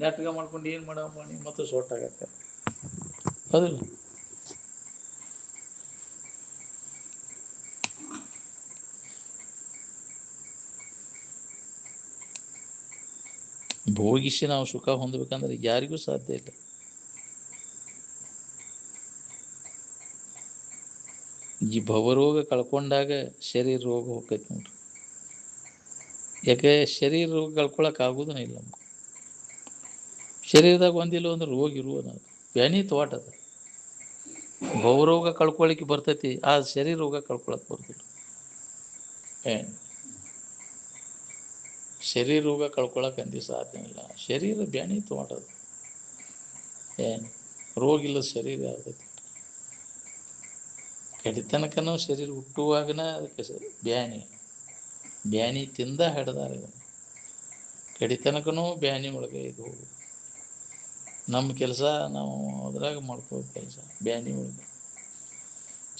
ನೆಟ್ಗ ಮಾಡ್ಕೊಂಡು ಏನು ಮಾಡಪ್ಪ ನೀವು ಮತ್ತೆ ಸೊಟ್ಟಾಗತ್ತೆ. ಹೌದಿಲ್ಲ? ಭೋಗಿಸಿ ನಾವು ಸುಖ ಹೊಂದಬೇಕಂದ್ರೆ ಯಾರಿಗೂ ಸಾಧ್ಯ ಇಲ್ಲ. ಈ ಭವರೋಗ ಕಳ್ಕೊಂಡಾಗ ಶರೀರ ರೋಗ ಹೋಗ್ತೈತೆ ನೋಡ್ರಿ. ಯಾಕೆ ಶರೀರ ರೋಗ ಕಳ್ಕೊಳಕ್ ಆಗೋದನ್ನ ಇಲ್ಲ. ಶರೀರದಾಗ ಒಂದಿಲ್ಲ ಅಂದ್ರೆ ರೋಗ ಇರುವ ನಾವು ಬ್ಯಾನಿ ತೋಟ ಅದ. ಭವರೋಗ ಕಳ್ಕೊಳಿಕ್ಕೆ ಬರ್ತೈತಿ, ಆ ಶರೀರ ರೋಗ ಕಳ್ಕೊಳಕ್ ಬರ್ತಿಲ್ಲ. ಶರೀರ ರೋಗ ಕಳ್ಕೊಳಕ್ ಅಂದಿ ಸಾಧ್ಯ ಇಲ್ಲ. ಶರೀರ ಬ್ಯಾನಿ ತೋಟದ ರೋಗ ಇಲ್ಲದ ಶರೀರ ಯಾವ್ದೈತಿ? ಕಡಿತನಕನೂ ಶರೀರ ಹುಟ್ಟುವಾಗನ ಅದಕ್ಕೆ ಬ್ಯಾನಿ ಬ್ಯಾನಿ ತಿಂದ ಹಿಡ್ದಾರ. ಕಡಿತನಕನೂ ಬ್ಯಾನಿ ಒಳಗೆ ಇದು ನಮ್ಮ ಕೆಲಸ ನಾವು ಅದ್ರಾಗ ಮಾಡ್ಕೋಬೇಕು. ಕೆಲಸ ಬ್ಯಾನಿ ಒಳಗೆ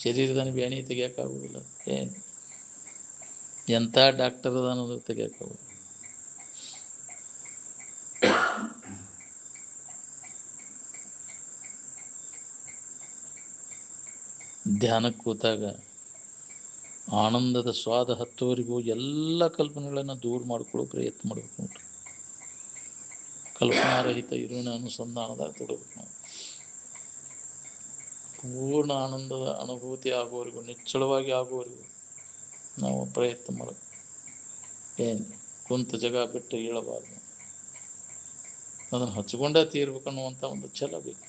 ಶರೀರದಾನ ಬ್ಯಾನಿ ತೆಗಿಯೋಕ್ಕಾಗೋದಿಲ್ಲ. ಎಂಥ ಡಾಕ್ಟರ್ ಅದ ಅನ್ನೋದು ತೆಗಿಯೋಕ್ಕಾಗೋದು. ಧ್ಯಾನಕ್ಕೆ ಕೂತಾಗ ಆನಂದದ ಸ್ವಾದ ಹತ್ತುವರೆಗೂ ಎಲ್ಲ ಕಲ್ಪನೆಗಳನ್ನು ದೂರ ಮಾಡಿಕೊಳ್ಳೋ ಪ್ರಯತ್ನ ಮಾಡಬೇಕು ನೋಡ್ರಿ. ಕಲ್ಪನಾರಹಿತ ಇರುವಿನ ಅನುಸಂಧಾನದಾಗ ತೊಡಬೇಕು ನಾವು. ಪೂರ್ಣ ಆನಂದದ ಅನುಭೂತಿ ಆಗುವವರೆಗೂ, ನಿಚ್ಚಳವಾಗಿ ಆಗುವವರೆಗೂ ನಾವು ಪ್ರಯತ್ನ ಮಾಡಬೇಕು. ಕುಂತ ಜಾಗ ಬಿಟ್ಟು ಹೇಳಬಾರ್ದು. ಅದನ್ನು ಹಚ್ಕೊಂಡೇ ತೀರ್ಬೇಕನ್ನುವಂಥ ಒಂದು ಛಲ ಬೇಕು.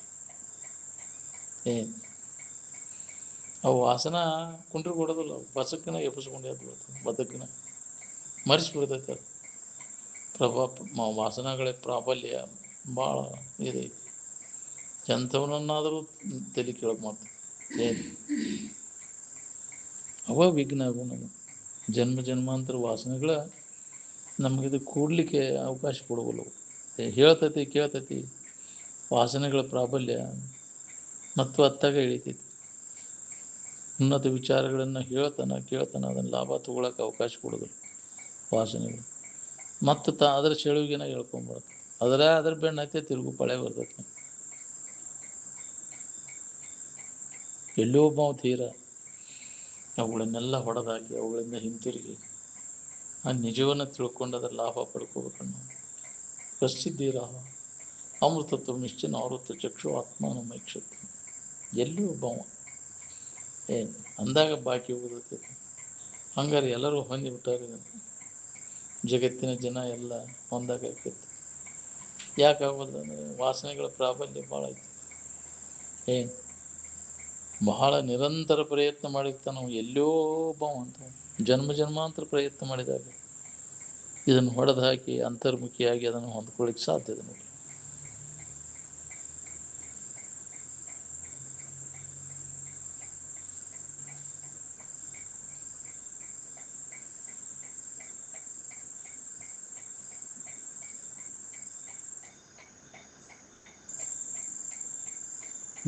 ಅವು ವಾಸನ ಕುಂಡ್ರಿ ಕೊಡೋದಿಲ್ಲ. ಬಸಕಿನ ಎಬ್ಬಿಸ್ಕೊಂಡೇ ಬಿಡ್ತದೆ, ಬದುಕಿನ ಮರೆಸಿಬಿಡ್ತೈತೆ. ವಾಸನಗಳೇ ಪ್ರಾಬಲ್ಯ ಭಾಳ ಇದೈತಿ. ಎಂಥವನನ್ನಾದರೂ ತಲೆ ಕೆಳಗೆ ಮಾಡ್ತಾರೆ. ಅವ ವಿಘ್ನ ಆಗು ನಮಗೆ. ಜನ್ಮ ಜನ್ಮಾಂತರ ವಾಸನೆಗಳ ನಮಗಿದು ಕೂಡಲಿಕ್ಕೆ ಅವಕಾಶ ಕೊಡಬಲ್ಲವು. ಹೇಳ್ತೈತಿ ಕೇಳ್ತೈತಿ, ವಾಸನೆಗಳ ಪ್ರಾಬಲ್ಯ ಮತ್ತು ಅತ್ತಾಗ ಇಳಿತೈತಿ. ಉನ್ನತ ವಿಚಾರಗಳನ್ನು ಕೇಳ್ತಾನೆ ಅದನ್ನು ಲಾಭ ತಗೊಳಕ್ಕೆ ಅವಕಾಶ ಕೊಡೋದಿಲ್ಲ ವಾಸನೆಗಳು. ಮತ್ತು ಅದರ ಸೆಳುವಿಗೆನ ಹೇಳ್ಕೊಂಬಾರ್ದು. ಅದ್ರ ಬೆನ್ನ ಹತ್ತೆ ತಿರುಗು ಪಳೆ ಬರ್ತೈತಿ. ಎಲ್ಲೋ ಒಬ್ಬ ತೀರ ಅವುಗಳನ್ನೆಲ್ಲ ಹೊಡೆದಾಕಿ ಅವುಗಳಿಂದ ಹಿಂತಿರುಗಿ ಆ ನಿಜವನ್ನು ತಿಳ್ಕೊಂಡು ಅದರ ಲಾಭ ಪಡ್ಕೋಬೇಕನ್ನೋ ಪ್ರಸಿದ್ಧಿರಾಹ ಅಮೃತತ್ವ ನಿಶ್ಚಿನ ಆವೃತ್ತ ಚಕ್ಷು ಆತ್ಮಾನ ಮೈಕ್ಷತ್ತು. ಎಲ್ಲಿ ಒಬ್ಬವ ಅಂದಾಗ ಬಾಕಿ ಹೋಗೋದೈತಿ. ಹಂಗಾರೆ ಎಲ್ಲರೂ ಹೊಂದಿಬಿಟ್ಟಾರೆ. ಜಗತ್ತಿನ ಜನ ಎಲ್ಲ ಹೊಂದಾಗೈತಿ. ಯಾಕಾಗೋದು ಅಂದರೆ ವಾಸನೆಗಳ ಪ್ರಾಬಲ್ಯ ಭಾಳ ಐತಿ. ಬಹಳ ನಿರಂತರ ಪ್ರಯತ್ನ ಮಾಡಿರ್ತಾನೆ ನಾವು. ಎಲ್ಲೋ ಒಬ್ಬ ಅಂತ ಜನ್ಮ ಜನ್ಮಾಂತರ ಪ್ರಯತ್ನ ಮಾಡಿದಾಗ ಇದನ್ನು ಹೊಡೆದು ಹಾಕಿ ಅಂತರ್ಮುಖಿಯಾಗಿ ಅದನ್ನು ಹೊಂದ್ಕೊಳ್ಳಿಕ್ಕೆ ಸಾಧ್ಯ ಇದೆ ನೋಡಿ.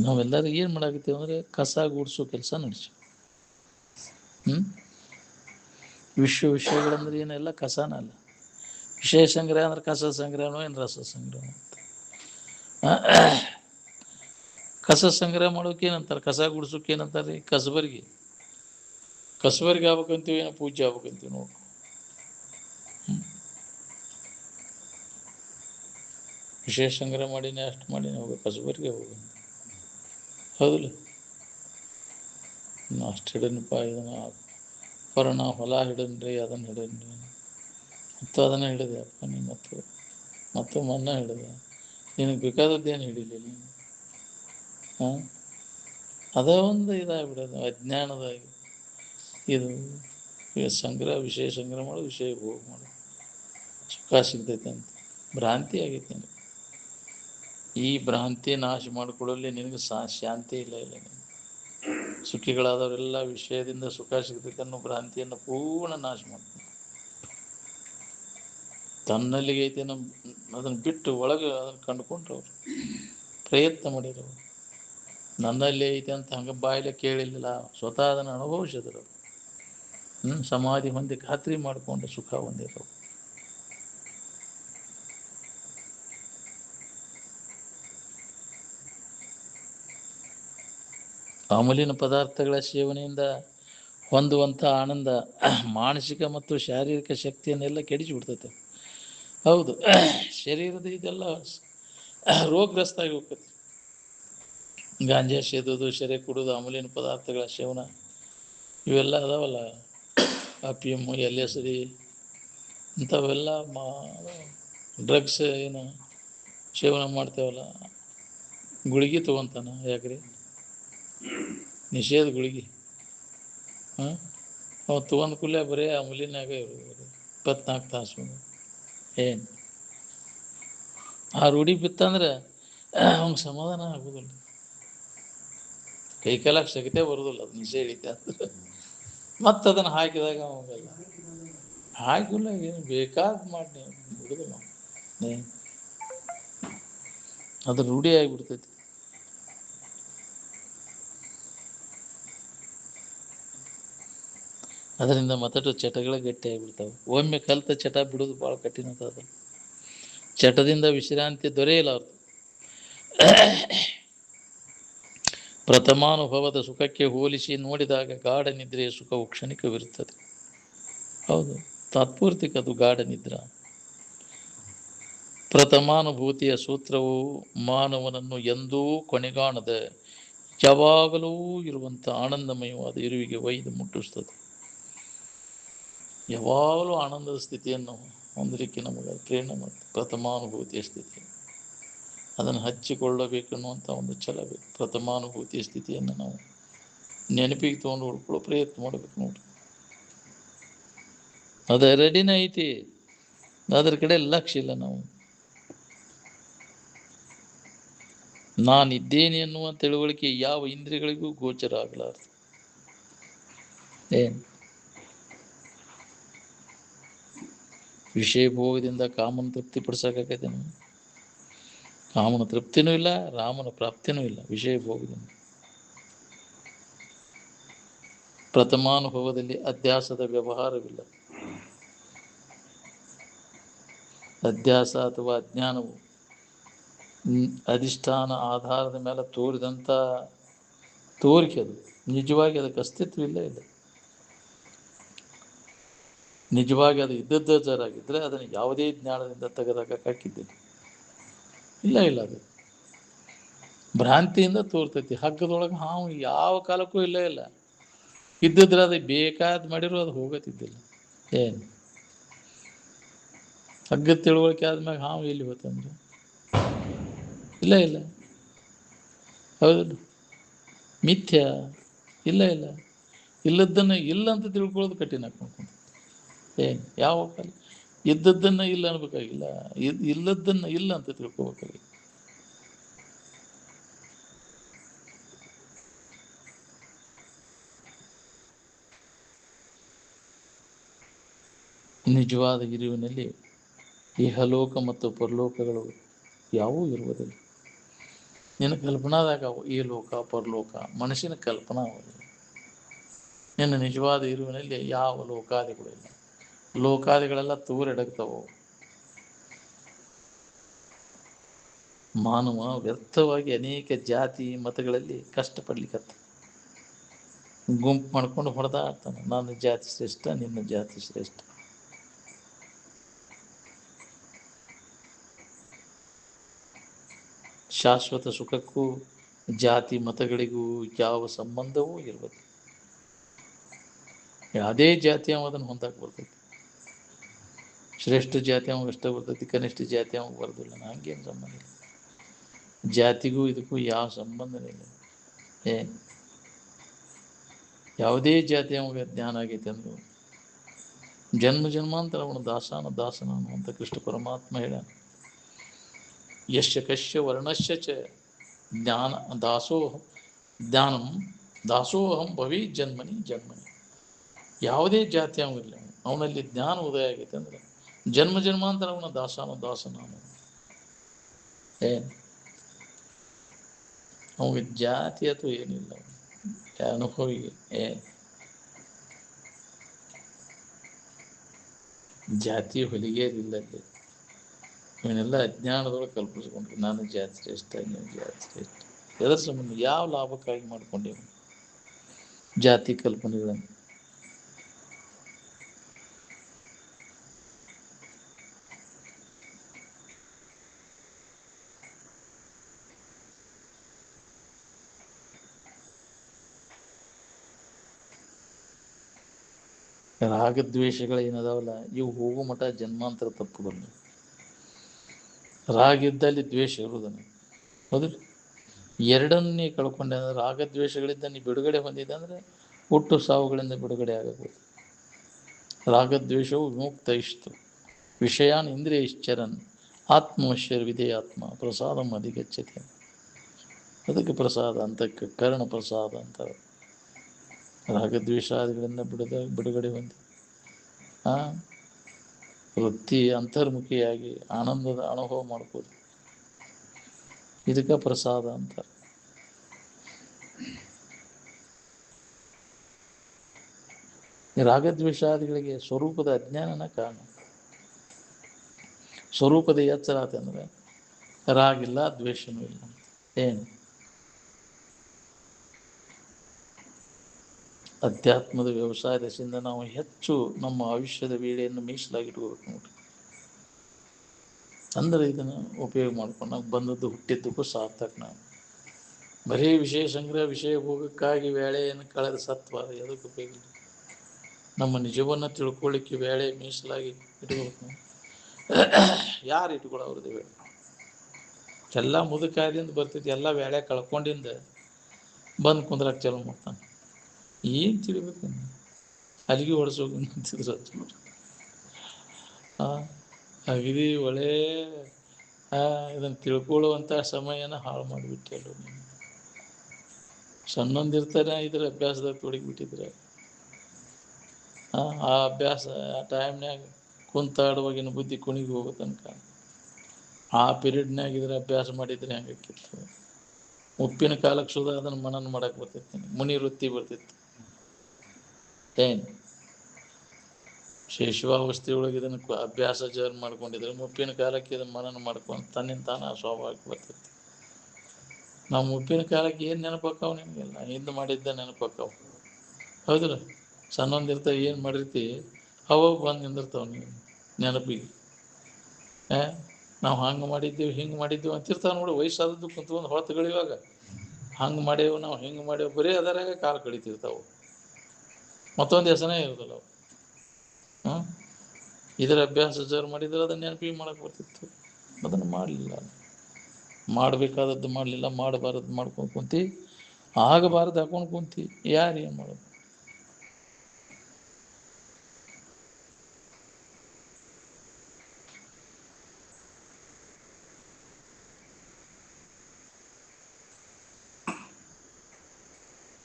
ನಾವೆಲ್ಲರೂ ಏನು ಮಾಡಾಕತ್ತೀವಿ ಅಂದರೆ ಕಸ ಗೂಡಿಸೋ ಕೆಲಸ ನಡೆಸಿ. ವಿಷಯಗಳಂದ್ರೆ ಏನೆಲ್ಲ ಕಸನ ಅಲ್ಲ. ವಿಷಯ ಸಂಗ್ರಹ ಅಂದ್ರೆ ಕಸ ಸಂಗ್ರಹನೋ ಏನು ರಸ ಸಂಗ್ರಹ ಅಂತ. ಕಸ ಸಂಗ್ರಹ ಮಾಡೋಕೆ ಏನಂತಾರೆ? ಕಸ ಗುಡಿಸೋಕೆ ಏನಂತಾರೆ? ಕಸಬರಿಗೆ ಆಗ್ಬೇಕಂತೀವಿ, ಏನೋ ಪೂಜೆ ಆಗ್ಬೇಕಂತೀವಿ ನೋಡು. ವಿಷಯ ಸಂಗ್ರಹ ಮಾಡಿನೇ ಅಷ್ಟು ಮಾಡಿನೇ ಹೋಗ ಕಸಬರಿಗೆ ಹೋಗ. ಹೌದಿಲ್ಲ? ಅಷ್ಟು ಹಿಡನಪ್ಪ ಇದನ್ನು ಪರಣ ಹೊಲ ಹಿಡನ್ರಿ, ಅದನ್ನು ಹಿಡನ್ರಿ, ಮತ್ತು ಅದನ್ನು ಹಿಡಿದೆ ಅಪ್ಪ ನೀನು, ಮತ್ತು ಮನ್ನ ಹಿಡಿದೆ. ನಿನಗೆ ಬೇಕಾದದ್ದೇನು ಹಿಡಿಲಿಲ್ಲ ನೀನು. ಅದೇ ಒಂದು ಇದಾಗ್ಬಿಡೋದು ಅಜ್ಞಾನದಾಗಿ. ಇದು ವಿಷಯ ಸಂಗ್ರಹ ಮಾಡು, ವಿಷಯ ಭೋಗ ಮಾಡು, ಸುಖ ಸಿಗ್ತೈತೆ ಅಂತ ಭ್ರಾಂತಿ ಆಗೈತೆ ನಿನಗೆ. ಈ ಭ್ರಾಂತಿ ನಾಶ ಮಾಡಿಕೊಳ್ಳಲಿ ನಿನಗೆ ಶಾಂತಿ ಇಲ್ಲ. ಸುಖಿಗಳಾದವರೆಲ್ಲ ವಿಷಯದಿಂದ ಸುಖ ಸಿಗ್ತೈತೆ ಅನ್ನೋ ಭ್ರಾಂತಿಯನ್ನು ಪೂರ್ಣ ನಾಶ ಮಾಡ್ತಾರೆ. ತನ್ನಲ್ಲಿಗೆ ಐತೆ ಅದನ್ನು ಬಿಟ್ಟು ಒಳಗೆ ಅದನ್ನು ಕಂಡುಕೊಂಡ್ರು ಅವರು ಪ್ರಯತ್ನ ಮಾಡಿರೋರು. ನನ್ನಲ್ಲಿ ಐತೆ ಅಂತ ಹಂಗೆ ಬಾಯಿಲೆ ಕೇಳಿಲ್ಲ, ಸ್ವತಃ ಅದನ್ನು ಅನುಭವಿಸಿದ್ರು. ಸಮಾಧಿ ಹೊಂದಿ ಖಾತ್ರಿ ಮಾಡಿಕೊಂಡು ಸುಖ ಹೊಂದಿರೋರು. ಅಮಲಿನ ಪದಾರ್ಥಗಳ ಸೇವನೆಯಿಂದ ಹೊಂದುವಂಥ ಆನಂದ ಮಾನಸಿಕ ಮತ್ತು ಶಾರೀರಿಕ ಶಕ್ತಿಯನ್ನೆಲ್ಲ ಕೆಡಿಸಿಬಿಡ್ತೈತೆ. ಹೌದು, ಶರೀರದ ಇದೆಲ್ಲ ರೋಗಗ್ರಸ್ತ ಆಗಿ ಹೋಗ್ತೈತಿ. ಗಾಂಜಾ ಸೇದೋದು, ಶೆರೆ ಕುಡೋದು, ಅಮಲಿನ ಪದಾರ್ಥಗಳ ಸೇವನೆ ಇವೆಲ್ಲ ಅದಾವಲ್ಲ, ಅಫೀಮು, LSD ಇಂಥವೆಲ್ಲ ಡ್ರಗ್ಸ್ ಏನು ಸೇವನೆ ಮಾಡ್ತೇವಲ್ಲ, ಗುಳಿಗೆ ತೊಗೊತಾನ. ಯಾಕ್ರಿ? ನಿಷೇಧ ಗುಳಿಗೆ. ಅವು ತೊಗೊಂಡು ಕೂಡಲೇ ಬರೀ ಅಮಲಿನಾಗ 24 ತಾಸು. ಏನು ಆ ರೂಢಿ ಬಿತ್ತಂದ್ರೆ ಅವ್ನಿಗೆ ಸಮಾಧಾನ ಆಗೋದಿಲ್ಲ, ಕೈ ಕಾಲಕ್ಕೆ ಶಕ್ತಿಯೇ ಬರೋದಿಲ್ಲ. ಅದು ನಿಷೇಧ ಐತೆ ಅಂದ್ರೆ ಮತ್ತು ಅದನ್ನು ಹಾಕಿದಾಗ ಅವಾಗೆಲ್ಲ ಹಾಕಿಲ್ಲ, ಏನು ಬೇಕಾದ ಮಾಡಿ ಬಿಡೋದಿಲ್ಲ. ಅದು ರೂಢಿ ಆಗಿಬಿಡ್ತೈತಿ. ಅದರಿಂದ ಮತ್ತಷ್ಟು ಚಟಗಳು ಗಟ್ಟಿ ಆಗಿಬಿಡ್ತಾವೆ. ಒಮ್ಮೆ ಕಲಿತ ಚಟ ಬಿಡೋದು ಭಾಳ ಕಠಿಣ ಅದು. ಚಟದಿಂದ ವಿಶ್ರಾಂತಿ ದೊರೆಯಲಾರದು. ಪ್ರಥಮಾನುಭವದ ಸುಖಕ್ಕೆ ಹೋಲಿಸಿ ನೋಡಿದಾಗ ಗಾಢ ನಿದ್ರೆಯ ಸುಖವು ಕ್ಷಣಿಕವಿರುತ್ತದೆ. ಹೌದು, ತಾತ್ಪೂರ್ತಿಕದು ಗಾಢ ನಿದ್ರಾ. ಪ್ರಥಮಾನುಭೂತಿಯ ಸೂತ್ರವು ಮಾನವನನ್ನು ಎಂದೂ ಕೊನೆಗಾಣದ ಯಾವಾಗಲೂ ಇರುವಂಥ ಆನಂದಮಯವಾದ ಇರುವಿಗೆ ಒಯ್ದು ಮುಟ್ಟಿಸ್ತದೆ. ಯಾವಾಗಲೂ ಆನಂದದ ಸ್ಥಿತಿಯನ್ನು ಹೊಂದಲಿಕ್ಕೆ ನಮಗೆ ಪ್ರೇರಣೆ ಮಾಡುತ್ತೆ. ಪ್ರಥಮಾನುಭೂತಿಯ ಸ್ಥಿತಿ ಅದನ್ನು ಹಚ್ಚಿಕೊಳ್ಳಬೇಕನ್ನುವಂಥ ಒಂದು ಛಲ ಬೇಕು. ಪ್ರಥಮಾನುಭೂತಿಯ ಸ್ಥಿತಿಯನ್ನು ನಾವು ನೆನಪಿಗೆ ತೊಗೊಂಡು ಹುಡ್ಕೊಳ್ಳೋ ಪ್ರಯತ್ನ ಮಾಡಬೇಕು. ನೋಡಿ, ಅದು ರೆಡಿನೇ ಐತಿ, ಅದರ ಕಡೆ ಲಕ್ಷ್ಯ ಇಲ್ಲ. ನಾವು ನಾನಿದ್ದೇನೆ ಎನ್ನುವ ತಿಳುವಳಿಕೆ ಯಾವ ಇಂದ್ರಿಯಗಳಿಗೂ ಗೋಚರ ಆಗಲಾರದು. ಏನು ವಿಷಯ ಭೋಗದಿಂದ ಕಾಮನ ತೃಪ್ತಿ ಪಡಿಸೋಕಾಗತ್ತೆ? ನಾವು ಕಾಮನ ತೃಪ್ತಿನೂ ಇಲ್ಲ, ರಾಮನ ಪ್ರಾಪ್ತಿನೂ ಇಲ್ಲ ವಿಷಯ ಭೋಗದಿಂದ. ಪ್ರಥಮಾನುಭವದಲ್ಲಿ ಅಧ್ಯಾಸದ ವ್ಯವಹಾರವಿಲ್ಲ. ಅಧ್ಯಾಸ ಅಥವಾ ಅಜ್ಞಾನವು ಅಧಿಷ್ಠಾನ ಆಧಾರದ ಮೇಲೆ ತೋರಿದಂಥ ತೋರಿಕೆ. ಅದು ನಿಜವಾಗಿ ಅದಕ್ಕೆ ಅಸ್ತಿತ್ವ ಇಲ್ಲ. ನಿಜವಾಗಿ ಅದು ಇದ್ದದ್ದಾಗಿದ್ದರೆ ಅದನ್ನು ಯಾವುದೇ ಜ್ಞಾನದಿಂದ ತೆಗೆದಾಕಿದ್ದಿಲ್ಲ. ಇಲ್ಲ, ಅದು ಭ್ರಾಂತಿಯಿಂದ ತೋರ್ತೈತಿ. ಹಗ್ಗದೊಳಗೆ ಹಾವು ಯಾವ ಕಾಲಕ್ಕೂ ಇಲ್ಲ. ಇದ್ದಿದ್ರೆ ಅದು ಬೇಕಾದ ಮಾಡಿರೋ ಅದು ಹೋಗತ್ತಿದ್ದಿಲ್ಲ. ಏನು ಹಗ್ಗದ ತಿಳುವಳಿಕೆ ಆದ್ಮ್ಯಾಗ ಹಾವು ಎಲ್ಲಿ ಹೋತಂದ್ರೆ ಇಲ್ಲ. ಹೌದು, ಮಿಥ್ಯ. ಇಲ್ಲ, ಇಲ್ಲದನ್ನು ಇಲ್ಲ ಅಂತ ತಿಳ್ಕೊಳ್ಳೋದು ಕಠಿಣ ಆಗ್ಕೊಂಡು. ಏನು ಯಾವ ಕಾಲ ಇದ್ದದ್ದನ್ನು ಇಲ್ಲ ಅನ್ಬೇಕಾಗಿಲ್ಲ, ಇಲ್ಲದನ್ನು ಇಲ್ಲ ಅಂತ ತಿಳ್ಕೊಬೇಕಾಗಿಲ್ಲ. ನಿಜವಾದ ಇರುವಿನಲ್ಲಿ ಇಹಲೋಕ ಮತ್ತು ಪರಲೋಕಗಳು ಯಾವುವೂ ಇರುವುದಿಲ್ಲ. ನಿನ್ನ ಕಲ್ಪನಾದಾಗ ಈ ಲೋಕ ಪರಲೋಕ ಮನುಷ್ಯನ ಕಲ್ಪನಾ. ನಿನ್ನ ನಿಜವಾದ ಇರುವಿನಲ್ಲಿ ಯಾವ ಲೋಕಾದಿಗಳು ಇಲ್ಲ. ಲೋಕಾದಿಗಳೆಲ್ಲ ತೂರೆಡಗ್ತವೆ. ಮಾನವ ವ್ಯರ್ಥವಾಗಿ ಅನೇಕ ಜಾತಿ ಮತಗಳಲ್ಲಿ ಕಷ್ಟಪಡ್ಲಿಕ್ಕತ್ತ, ಗುಂಪು ಮಾಡ್ಕೊಂಡು ಹೊಡೆದಾಡ್ತಾನೆ. ನನ್ನ ಜಾತಿ ಶ್ರೇಷ್ಠ, ನಿನ್ನ ಜಾತಿ ಶ್ರೇಷ್ಠ. ಶಾಶ್ವತ ಸುಖಕ್ಕೂ ಜಾತಿ ಮತಗಳಿಗೂ ಯಾವ ಸಂಬಂಧವೂ ಇರಬೇಕು. ಯಾವುದೇ ಜಾತಿ ಅದನ್ನು ಹೊಂದಕ್ಕೆ ಬರ್ತೈತಿ. ಶ್ರೇಷ್ಠ ಜಾತಿ ಅವಾಗ ಅಷ್ಟೇ ಬರ್ತೈತಿ, ಕನಿಷ್ಠ ಜಾತಿ ಅವಾಗ ಬರೋದಿಲ್ಲ. ಹಂಗೇನು ಸಂಬಂಧ ಇಲ್ಲ. ಜಾತಿಗೂ ಇದಕ್ಕೂ ಯಾವ ಸಂಬಂಧನೇ ಇಲ್ಲ. ಏನು ಯಾವುದೇ ಜಾತಿ ಅವಾಗ ಜ್ಞಾನ ಆಗೈತೆ ಅಂದ್ರು ಜನ್ಮ ಜನ್ಮಾಂತರ ಅವನು ದಾಸನ ಅನ್ನುವಂಥ ಕೃಷ್ಣ ಪರಮಾತ್ಮ ಹೇಳ. ಯಶ್ಯ ಕಶ್ಯ ವರ್ಣಶ್ಯ ಚ ಜ್ಞಾನ ಜ್ಞಾನಂ ದಾಸೋಹಂ ಭವಿ ಜನ್ಮನಿ. ಯಾವುದೇ ಜಾತಿ ಅವನಿಲ್ಲ, ಅವನಲ್ಲಿ ಜ್ಞಾನ ಉದಯ ಆಗೈತೆ ಅಂದ್ರೆ ಜನ್ಮ ಜನ್ಮಾಂತರ ಅವನ ದಾಸನ ಏನು ಅವನಿಗೆ ಜಾತಿ ಅಥವಾ ಏನಿಲ್ಲ. ಅನುಭವಿಗೆ ಜಾತಿ ಹೊಲಿಗೆಯದಿಲ್ಲ. ಅಲ್ಲಿ ಇವನ್ನೆಲ್ಲ ಅಜ್ಞಾನದೊಳಗೆ ಕಲ್ಪಿಸ್ಕೊಂಡ್ರು. ನಾನು ಜಾತಿ ಶ್ರೇಷ್ಠ, ನೀವು ಜಾತಿ ಶ್ರೇಷ್ಠ. ಎದರ ಸಂಬಂಧ? ಯಾವ ಲಾಭಕ್ಕಾಗಿ ಮಾಡ್ಕೊಂಡೇವು? ಜಾತಿ ಕಲ್ಪನೆಗಳನ್ನು. ರಾಗದ್ವೇಷಗಳು ಏನದಾವಲ್ಲ ಇವು ಹೋಗೋ ಮಠ ಜನ್ಮಾಂತರ ತಪ್ಪುಗಳು. ರಾಗ ಇದ್ದಲ್ಲಿ ದ್ವೇಷ ಇರುವುದನ್ನು ಹೌದು. ಎರಡನ್ನೇ ಕಳ್ಕೊಂಡೆ ಅಂದ್ರೆ ರಾಗದ್ವೇಷಗಳಿಂದ ನೀ ಬಿಡುಗಡೆ ಹೊಂದಿದೆ ಅಂದರೆ ಹುಟ್ಟು ಸಾವುಗಳಿಂದ ಬಿಡುಗಡೆ ಆಗಬಹುದು. ರಾಗದ್ವೇಷವು ವಿಮುಕ್ತ ಇಷ್ಟು ವಿಷಯಾನ್ ಇಂದ್ರಿಯ ಇಶ್ಚರನ್ ಆತ್ಮವಶ್ಯರ್ ವಿಧೇಯಾತ್ಮ ಪ್ರಸಾದಂ ಅಧಿಗಚ್ಚತೆ. ಅದಕ್ಕೆ ಪ್ರಸಾದ ಅಂತಕ್ಕೆ ಕರ್ಣ ಪ್ರಸಾದ ಅಂತಾರೆ. ರಾಗದ್ವೇಷಾದಿಗಳಿಂದ ಬಿಡುಗಡೆ ಹೊಂದಿ ವೃತ್ತಿ ಅಂತರ್ಮುಖಿಯಾಗಿ ಆನಂದದ ಅನುಭವ ಮಾಡ್ಬೋದು. ಇದಕ್ಕೆ ಪ್ರಸಾದ ಅಂತಾರೆ. ರಾಗದ್ವೇಷಾದಿಗಳಿಗೆ ಸ್ವರೂಪದ ಅಜ್ಞಾನನ ಕಾರಣ. ಸ್ವರೂಪದ ಎಚ್ಚರ ಆತಂದ್ರೆ ರಾಗಿಲ್ಲ ದ್ವೇಷನೂ ಇಲ್ಲ. ಏನು ಅಧ್ಯಾತ್ಮದ ವ್ಯವಸಾಯ ದಶೆಯಿಂದ ನಾವು ಹೆಚ್ಚು ನಮ್ಮ ಆಯುಷ್ಯದ ವೇಳೆಯನ್ನು ಮೀಸಲಾಗಿಟ್ಕೋಬೇಕು ನೋಡ್ರಿ. ಅಂದ್ರೆ ಇದನ್ನು ಉಪಯೋಗ ಮಾಡ್ಕೊಂಡು ನಾವು ಬಂದದ್ದು ಹುಟ್ಟಿದ್ದಕ್ಕೂ ಸಾರ್ಥಕ. ನಾವು ಬರೀ ವಿಷಯ ಸಂಗ್ರಹ ವಿಷಯ ಭೋಗಕ್ಕಾಗಿ ವೇಳೆಯನ್ನು ಕಳೆದ ಸತ್ವ ಯಾವುದಕ್ಕೆ ಉಪಯೋಗ ಇಲ್ಲ. ನಮ್ಮ ನಿಜವನ್ನು ತಿಳ್ಕೊಳ್ಳಿಕ್ಕೆ ವೇಳೆ ಮೀಸಲಾಗಿ ಇಟ್ಕೋಬೇಕು ನಾವು. ಯಾರು ಇಟ್ಕೊಳ್ಳೋವ್ರದ್ದು ವೇಳೆ ಎಲ್ಲ ಮುದುಕಾಯದಿಂದ ಬರ್ತೈತಿ. ಎಲ್ಲ ವೇಳೆ ಕಳ್ಕೊಂಡಿಂದ ಬಂದು ಕುಂದ್ರಾಕ್ ಚಾಲು ಮಾಡ್ತಾನೆ. ಏನು ತಿಳಿಬೇಕು ಅಲ್ಲಿಗೆ ಹೊಡ್ಸೋಗಿ ನಿಂತಿದ್ರು. ಅಗದಿ ಒಳ್ಳೆ ಇದನ್ನು ತಿಳ್ಕೊಳ್ಳುವಂಥ ಸಮಯನ ಹಾಳು ಮಾಡಿಬಿಟ್ಟಲ್ಲ. ಸಣ್ಣೊಂದಿರ್ತಾರೆ ಇದ್ರ ಅಭ್ಯಾಸದಾಗ ತೊಡಗಿಬಿಟ್ಟಿದ್ರೆ ಆ ಅಭ್ಯಾಸ ಆ ಟೈಮ್ನಾಗ ಕುಂತಾಡುವಾಗಿನ ಬುದ್ಧಿ ಕುಣಿಗೆ ಹೋಗೋ ತನಕ ಆ ಪೀರಿಯಡ್ನಾಗ ಇದ್ರ ಅಭ್ಯಾಸ ಮಾಡಿದ್ರೆ ಹೆಂಗಾಕಿತ್ತು. ಉಪ್ಪಿನ ಕಾಲಕ್ಕೆ ಸುಧಾ ಅದನ್ನು ಮನನ ಮಾಡಕ್ಕೆ ಬರ್ತೈತಿ. ಮುನಿ ವೃತ್ತಿ ಬರ್ತಿತ್ತು. ಏನು ಶೇಷವಾವಸ್ಥೆ ಒಳಗೆ ಇದನ್ನು ಅಭ್ಯಾಸ ಜರ್ ಮಾಡ್ಕೊಂಡಿದ್ರೆ ಮುಪ್ಪಿನ ಕಾಲಕ್ಕೆ ಇದನ್ನು ಮನನ ಮಾಡ್ಕೊಂಡು ತನ್ನಿಂದ ತಾನ ಸ್ವಾಭಾವಿಕ ಬರ್ತೈತಿ. ನಾವು ಮುಪ್ಪಿನ ಕಾಲಕ್ಕೆ ಏನು ನೆನಪಾಕಾವು ನಿಮಗೆಲ್ಲ ಹಿಂದೆ ಮಾಡಿದ್ದ ನೆನಪಾಕಾವು ಹೌದಿಲ್ಲ. ಸಣ್ಣೊಂದಿರ್ತಾವೆ ಏನು ಮಾಡಿರ್ತಿ ಅವಾಗ ಬಂದು ನಿಂದಿರ್ತಾವೆ ನೀವು ನೆನಪಿಗೆ. ನಾವು ಹಂಗೆ ಮಾಡಿದ್ದೀವಿ ಹಿಂಗೆ ಮಾಡಿದ್ದೀವಿ ಅಂತಿರ್ತಾವೆ ನೋಡಿ. ವಯಸ್ಸಾದದ್ದು ಕುಂತ್ಕೊಂಡು ಹೊತ್ತುಗಳಿವಾಗ ಹಂಗೆ ಮಾಡೇವು ನಾವು ಹಿಂಗೆ ಮಾಡೇವು ಬರೀ ಅದರಾಗ ಕಾಲು ಕಳೀತಿರ್ತಾವೆ. ಮತ್ತೊಂದು ಹೆಸರೇ ಇರೋದಿಲ್ಲ ಅವು. ಇದರ ಅಭ್ಯಾಸ ಜೋರು ಮಾಡಿದ್ರೆ ಅದನ್ನು ನೆನಪಿಗೆ ಮಾಡಕ್ಕೆ ಬರ್ತಿತ್ತು. ಅದನ್ನು ಮಾಡಲಿಲ್ಲ. ಮಾಡಬೇಕಾದದ್ದು ಮಾಡಲಿಲ್ಲ. ಮಾಡಬಾರದು ಮಾಡ್ಕೊಂಡು ಕುಂತು ಆಗಬಾರದು ಹಾಕೊಂಡು ಕುಂತು ಯಾರು ಏನು ಮಾಡೋದು.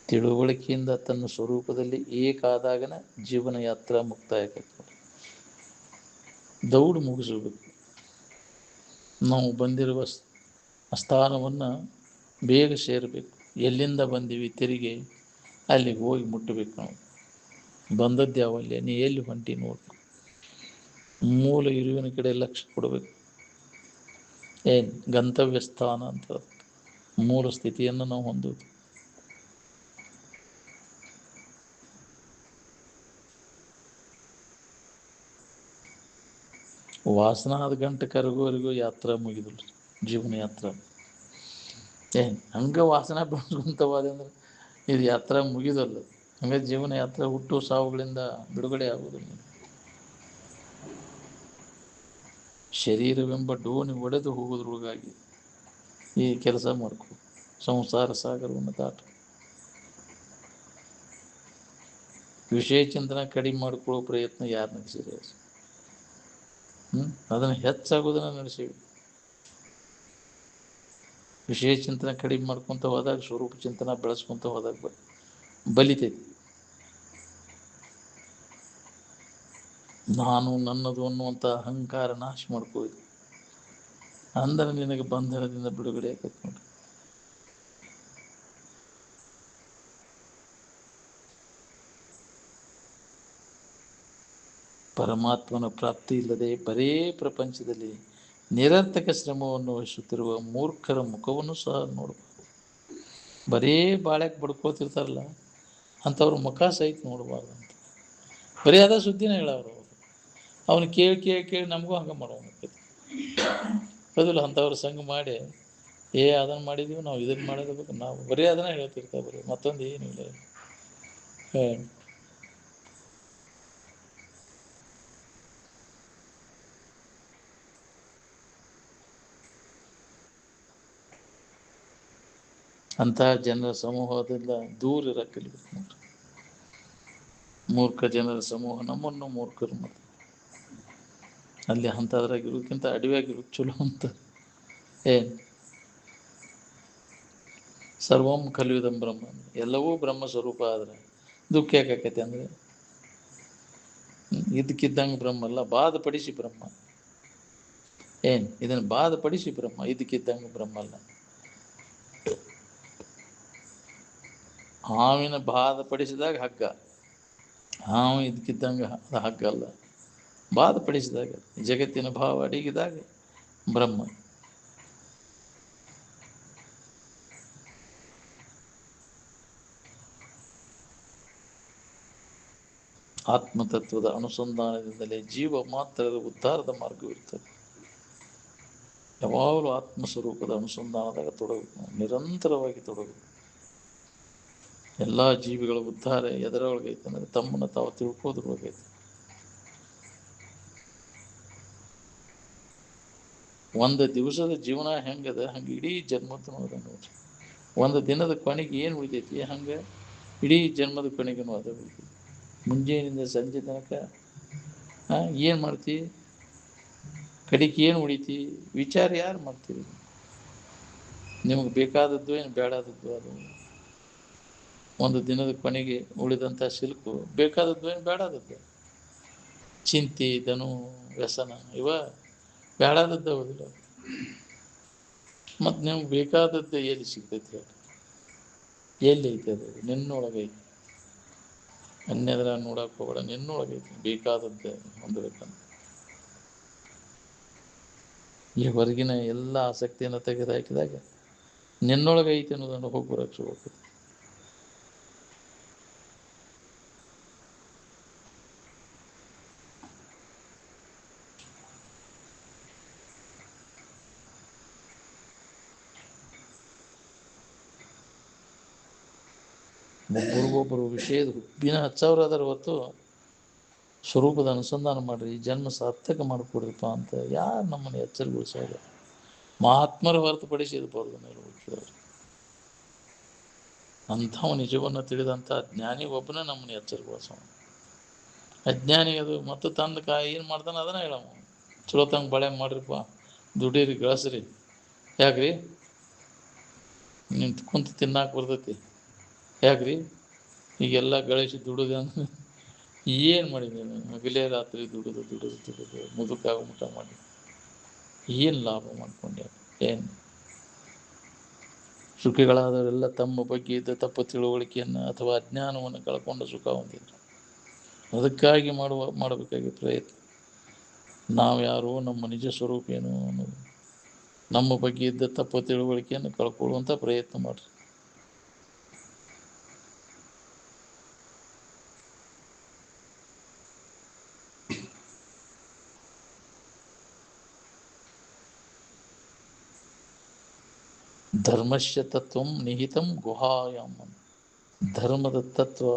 ತಿಳುವಳಿಕೆಯಿಂದ ತನ್ನ ಸ್ವರೂಪದಲ್ಲಿ ಏಕಾದಾಗನ ಜೀವನ ಯಾತ್ರಾ ಮುಕ್ತಾಯ ಆಕೈತೆ. ದೌಡು ಮುಗಿಸಬೇಕು. ನಾವು ಬಂದಿರುವ ಸ್ಥಾನವನ್ನು ಬೇಗ ಸೇರಬೇಕು. ಎಲ್ಲಿಂದ ಬಂದೀವಿ ತಿರುಗಿ ಅಲ್ಲಿಗೆ ಹೋಗಿ ಮುಟ್ಟಬೇಕು. ನಾವು ಬಂದದ್ದು ಯಾವಲ್ಲಿ ನೀ ಎಲ್ಲಿ ಹೊಂಟಿ ನೋಡ್ಬೇಕು. ಮೂಲ ಇರುವಿನ ಕಡೆ ಲಕ್ಷ್ಯ ಕೊಡಬೇಕು. ಏನು ಗಂತವ್ಯ ಸ್ಥಾನ ಅಂತ ಮೂಲ ಸ್ಥಿತಿಯನ್ನು ನಾವು ಹೊಂದೋದು. ವಾಸನಾದ ಗಂಟೆ ಕರಗುವವರೆಗೂ ಯಾತ್ರಾ ಮುಗಿದ್ರು ಜೀವನ ಯಾತ್ರಾ. ಹಂಗೆ ವಾಸನ ಬೆಳೆಸ್ಕೊಂತವಾದ ಅಂದ್ರೆ ಇದು ಯಾತ್ರಾ ಮುಗಿದಲ್ಲ. ಹಂಗೆ ಜೀವನ ಯಾತ್ರಾ ಹುಟ್ಟು ಸಾವುಗಳಿಂದ ಬಿಡುಗಡೆ ಆಗುವುದಿಲ್ಲ. ಶರೀರವೆಂಬ ಡೋಣಿ ಒಡೆದು ಹೋಗೋದ್ರೊಳಗಾಗಿ ಈ ಕೆಲಸ ಮಾಡ್ಕೊ ಸಂಸಾರ ಸಾಗರವನ್ನು ದಾಟ. ವಿಷಯ ಚಿಂತನೆ ಕಡಿಮೆ ಮಾಡ್ಕೊಳ್ಳೋ ಪ್ರಯತ್ನ ಯಾರು ನಡೆಸಿದೆ? ಅದನ್ನು ಹೆಚ್ಚಾಗೋದನ್ನು ನಡೆಸಿವಿ. ವಿಷಯ ಚಿಂತನೆ ಕಡಿಮೆ ಮಾಡ್ಕೊತ ಹೋದಾಗ ಸ್ವರೂಪ ಚಿಂತನೆ ಬೆಳೆಸ್ಕೊತ ಹೋದಾಗ ಬಲಿತೈತಿ. ನಾನು ನನ್ನದು ಅನ್ನುವಂಥ ಅಹಂಕಾರ ನಾಶ ಮಾಡ್ಕೋದು ಅಂದರೆ ನಿನಗೆ ಬಂಧನದಿಂದ ಬಿಡುಗಡೆ ಆಕೈತಿ ನೋಡಿ. ಪರಮಾತ್ಮನ ಪ್ರಾಪ್ತಿ ಇಲ್ಲದೆ ಬರೇ ಪ್ರಪಂಚದಲ್ಲಿ ನಿರರ್ಥಕ ಶ್ರಮವನ್ನು ವಹಿಸುತ್ತಿರುವ ಮೂರ್ಖರ ಮುಖವನ್ನು ಸಹ ನೋಡಬಹುದು. ಬರೇ ಬಾಳೆಗೆ ಬಡ್ಕೋತಿರ್ತಾರಲ್ಲ ಅಂಥವ್ರ ಮುಖ ಸಹಿತ ನೋಡಬಾರ್ದು ಅಂತ. ಬರೀ ಅದ ಸುದ್ದಿನ ಹೇಳವ್ರು. ಅವನು ಕೇಳಿ ಕೇಳಿ ಕೇಳಿ ನಮಗೂ ಹಂಗೆ ಮಾಡೋಣಕೈತಿ. ಹೌದಿಲ್ಲ? ಅಂಥವ್ರ ಸಂಘ ಮಾಡಿ ಅದನ್ನು ಮಾಡಿದೀವಿ, ನಾವು ಇದನ್ನು ಮಾಡಿರ್ಬೇಕು, ನಾವು ಬರೀ ಅದನ್ನ ಹೇಳ್ತಿರ್ತಾವೆ, ಬರೀ ಮತ್ತೊಂದು ಏನಿಲ್ಲ. ಅಂತಹ ಜನರ ಸಮೂಹದಿಂದ ದೂರ ಇರಕ್ಕೆ ಕಲಿಬೇಕು ನೋಡ್ರಿ. ಮೂರ್ಖ ಜನರ ಸಮೂಹ ನಮ್ಮನ್ನು ಮೂರ್ಖರು ಮಾಡಿ ಅಲ್ಲಿ ಅಂಥದ್ರಾಗ ಇರೋಕ್ಕಿಂತ ಅಡವಿಯಾಗಿರೋದು ಚಲೋ ಅಂತ. ಏನು ಸರ್ವಂ ಕಲಿಯುವುದಂ ಬ್ರಹ್ಮ, ಎಲ್ಲವೂ ಬ್ರಹ್ಮ ಸ್ವರೂಪ. ಆದರೆ ದುಃಖ ಯಾಕಾಕೈತಿ ಅಂದರೆ ಇದಕ್ಕಿದ್ದಂಗೆ ಬ್ರಹ್ಮ ಅಲ್ಲ, ಬಾಧಪಡಿಸಿ ಬ್ರಹ್ಮ. ಇದನ್ನು ಬಾಧಪಡಿಸಿ ಬ್ರಹ್ಮ, ಇದಕ್ಕಿದ್ದಂಗೆ ಬ್ರಹ್ಮ ಅಲ್ಲ. ಹಾವಿನ ಬಾಧಪಡಿಸಿದಾಗ ಹಗ್ಗ, ಹಾವು ಇದಕ್ಕಿದ್ದಂಗೆ ಹಗ್ಗ ಅಲ್ಲ. ಬಾಧಪಡಿಸಿದಾಗ, ಜಗತ್ತಿನ ಭಾವ ಅಡಗಿದಾಗ ಬ್ರಹ್ಮ. ಆತ್ಮತತ್ವದ ಅನುಸಂಧಾನದಿಂದಲೇ ಜೀವ ಮಾತ್ರದ ಉದ್ಧಾರದ ಮಾರ್ಗವಿರ್ತದೆ. ಯಾವಾಗಲೂ ಆತ್ಮಸ್ವರೂಪದ ಅನುಸಂಧಾನದಾಗ ತೊಡಗಬೇಕು, ನಿರಂತರವಾಗಿ ತೊಡಗಬೇಕು. ಎಲ್ಲ ಜೀವಿಗಳ ಉದ್ಧಾರ ಎದರೊಳಗೈತೆ ಅಂದರೆ ತಮ್ಮನ್ನು ತಾವು ತಿಳ್ಕೋದ್ರೊಳಗೈತೆ. ಒಂದು ದಿವಸದ ಜೀವನ ಹೆಂಗದ ಹಂಗೆ ಇಡೀ ಜನ್ಮದ ನೋಡ್ರಿ. ಒಂದು ದಿನದ ಕೊನೆಗೆ ಏನು ಉಳಿತೈತಿ ಹಂಗೆ ಇಡೀ ಜನ್ಮದ ಕೊನೆಗೂ ಅದ ಉಳಿತೈತಿ. ಮುಂಜಾನೆಯಿಂದ ಸಂಜೆ ತನಕ ಏನು ಮಾಡ್ತಿ, ಕಡಿಕೆ ಏನು ಉಳಿತಿ, ವಿಚಾರ ಯಾರು ಮಾಡ್ತೀರಿ? ನಿಮಗೆ ಬೇಕಾದದ್ದು ಏನು ಬೇಡಾದದ್ದು ಅದು. ಒಂದು ದಿನದ ಕೊನೆಗೆ ಉಳಿದಂಥ ಸಿಲ್ಕು ಬೇಕಾದದ್ದು ಏನು ಬೇಡಾದದ್ದು. ಚಿಂತೆ, ದನು, ವ್ಯಸನ ಇವ ಬೇಡಾದದ್ದು ಹೌದಿಲ್ಲ. ಮತ್ತು ನಿಮ್ಗೆ ಬೇಕಾದದ್ದು ಎಲ್ಲಿ ಸಿಗ್ತೈತಿ ಹೇಳಿ? ಎಲ್ಲಿ ಐತೆ ಅದು? ನಿನ್ನೊಳಗೈತಿ. ಅನ್ಯದ್ರ ನೋಡಕ್ಕೆ ಹೋಗಬೇಡ, ನಿನ್ನೊಳಗೈತಿ ಬೇಕಾದದ್ದು ಹೊಂದಬೇಕಂತ. ಈ ಹೊರಗಿನ ಎಲ್ಲ ಆಸಕ್ತಿಯನ್ನು ತೆಗೆದುಹಾಕಿದಾಗ ನಿನ್ನೊಳಗೈತಿ ಅನ್ನೋದನ್ನು ಹೋಗಿ ರಕ್ಷಬೇಕು. ಒಬ್ಬರಿಗೊಬ್ಬರು ವಿಷಯದ ಹುಬ್ಬಿನ ಹಚ್ಚವ್ರು ಅದರ ಹೊತ್ತು ಸ್ವರೂಪದ ಅನುಸಂಧಾನ ಮಾಡಿರಿ, ಜನ್ಮ ಸಾರ್ಥಕ ಮಾಡಿಕೊಡ್ರಿಪ್ಪ ಅಂತ ಯಾರು ನಮ್ಮನ್ನು ಎಚ್ಚರಗೊಳಿಸೋದು? ಮಹಾತ್ಮರ ಹೊರತುಪಡಿಸಿ ಇದು ಬರೋದು ಮೇಲೆ ಹುಟ್ಟಿದವರು. ಅಂಥವು ನಿಜವನ್ನು ತಿಳಿದಂಥ ಜ್ಞಾನಿ ಒಬ್ಬನೇ ನಮ್ಮನ್ನು ಎಚ್ಚರಗೊಳಿಸೋಣ. ಅಜ್ಞಾನಿ ಅದು ಮತ್ತು ತಂದು ಏನು ಮಾಡ್ತಾನೆ ಅದನ್ನ ಹೇಳವ. ಚಲೋ ತಂಗೆ ಬಳೆ ಮಾಡ್ರಿಪ್ಪ, ದುಡೀರಿ, ಗಳಿಸ್ರಿ. ಯಾಕ್ರಿ? ನಿಂತು ಕುಂತು ತಿನ್ನಾಕೆ ಬರ್ತೈತಿ. ಯಾಕ್ರಿ? ಈಗೆಲ್ಲ ಗಳಿಸಿ ದುಡಿದು ಅಂದ್ರೆ ಏನು ಮಾಡಿದ್ದೀನಿ? ಹಗಲೇ ರಾತ್ರಿ ದುಡಿದು ದುಡಿದು ದುಡಿದು ಮುದುಕಾಗ ಮುಟ ಮಾಡಿ ಏನು ಲಾಭ ಮಾಡ್ಕೊಂಡೆ? ಏನು? ಸುಖಿಗಳಾದವರೆಲ್ಲ ತಮ್ಮ ಬಗ್ಗೆ ಇದ್ದ ತಪ್ಪು ತಿಳುವಳಿಕೆಯನ್ನು ಅಥವಾ ಅಜ್ಞಾನವನ್ನು ಕಳ್ಕೊಂಡು ಸುಖ ಹೊಂದಿದ್ರು. ಅದಕ್ಕಾಗಿ ಮಾಡಬೇಕಾಗಿ ಪ್ರಯತ್ನ. ನಾವು ಯಾರು, ನಮ್ಮ ನಿಜ ಸ್ವರೂಪ ಏನು ಅನ್ನೋದು, ನಮ್ಮ ಬಗ್ಗೆ ಇದ್ದ ತಪ್ಪು ತಿಳುವಳಿಕೆಯನ್ನು ಕಳ್ಕೊಳ್ಳುವಂಥ ಪ್ರಯತ್ನ ಮಾಡಿರಿ. ಧರ್ಮಸ್ಯ ತತ್ವಂ ನಿಹಿತಂ ಗುಹಾಯಾಮ್. ಧರ್ಮದ ತತ್ವ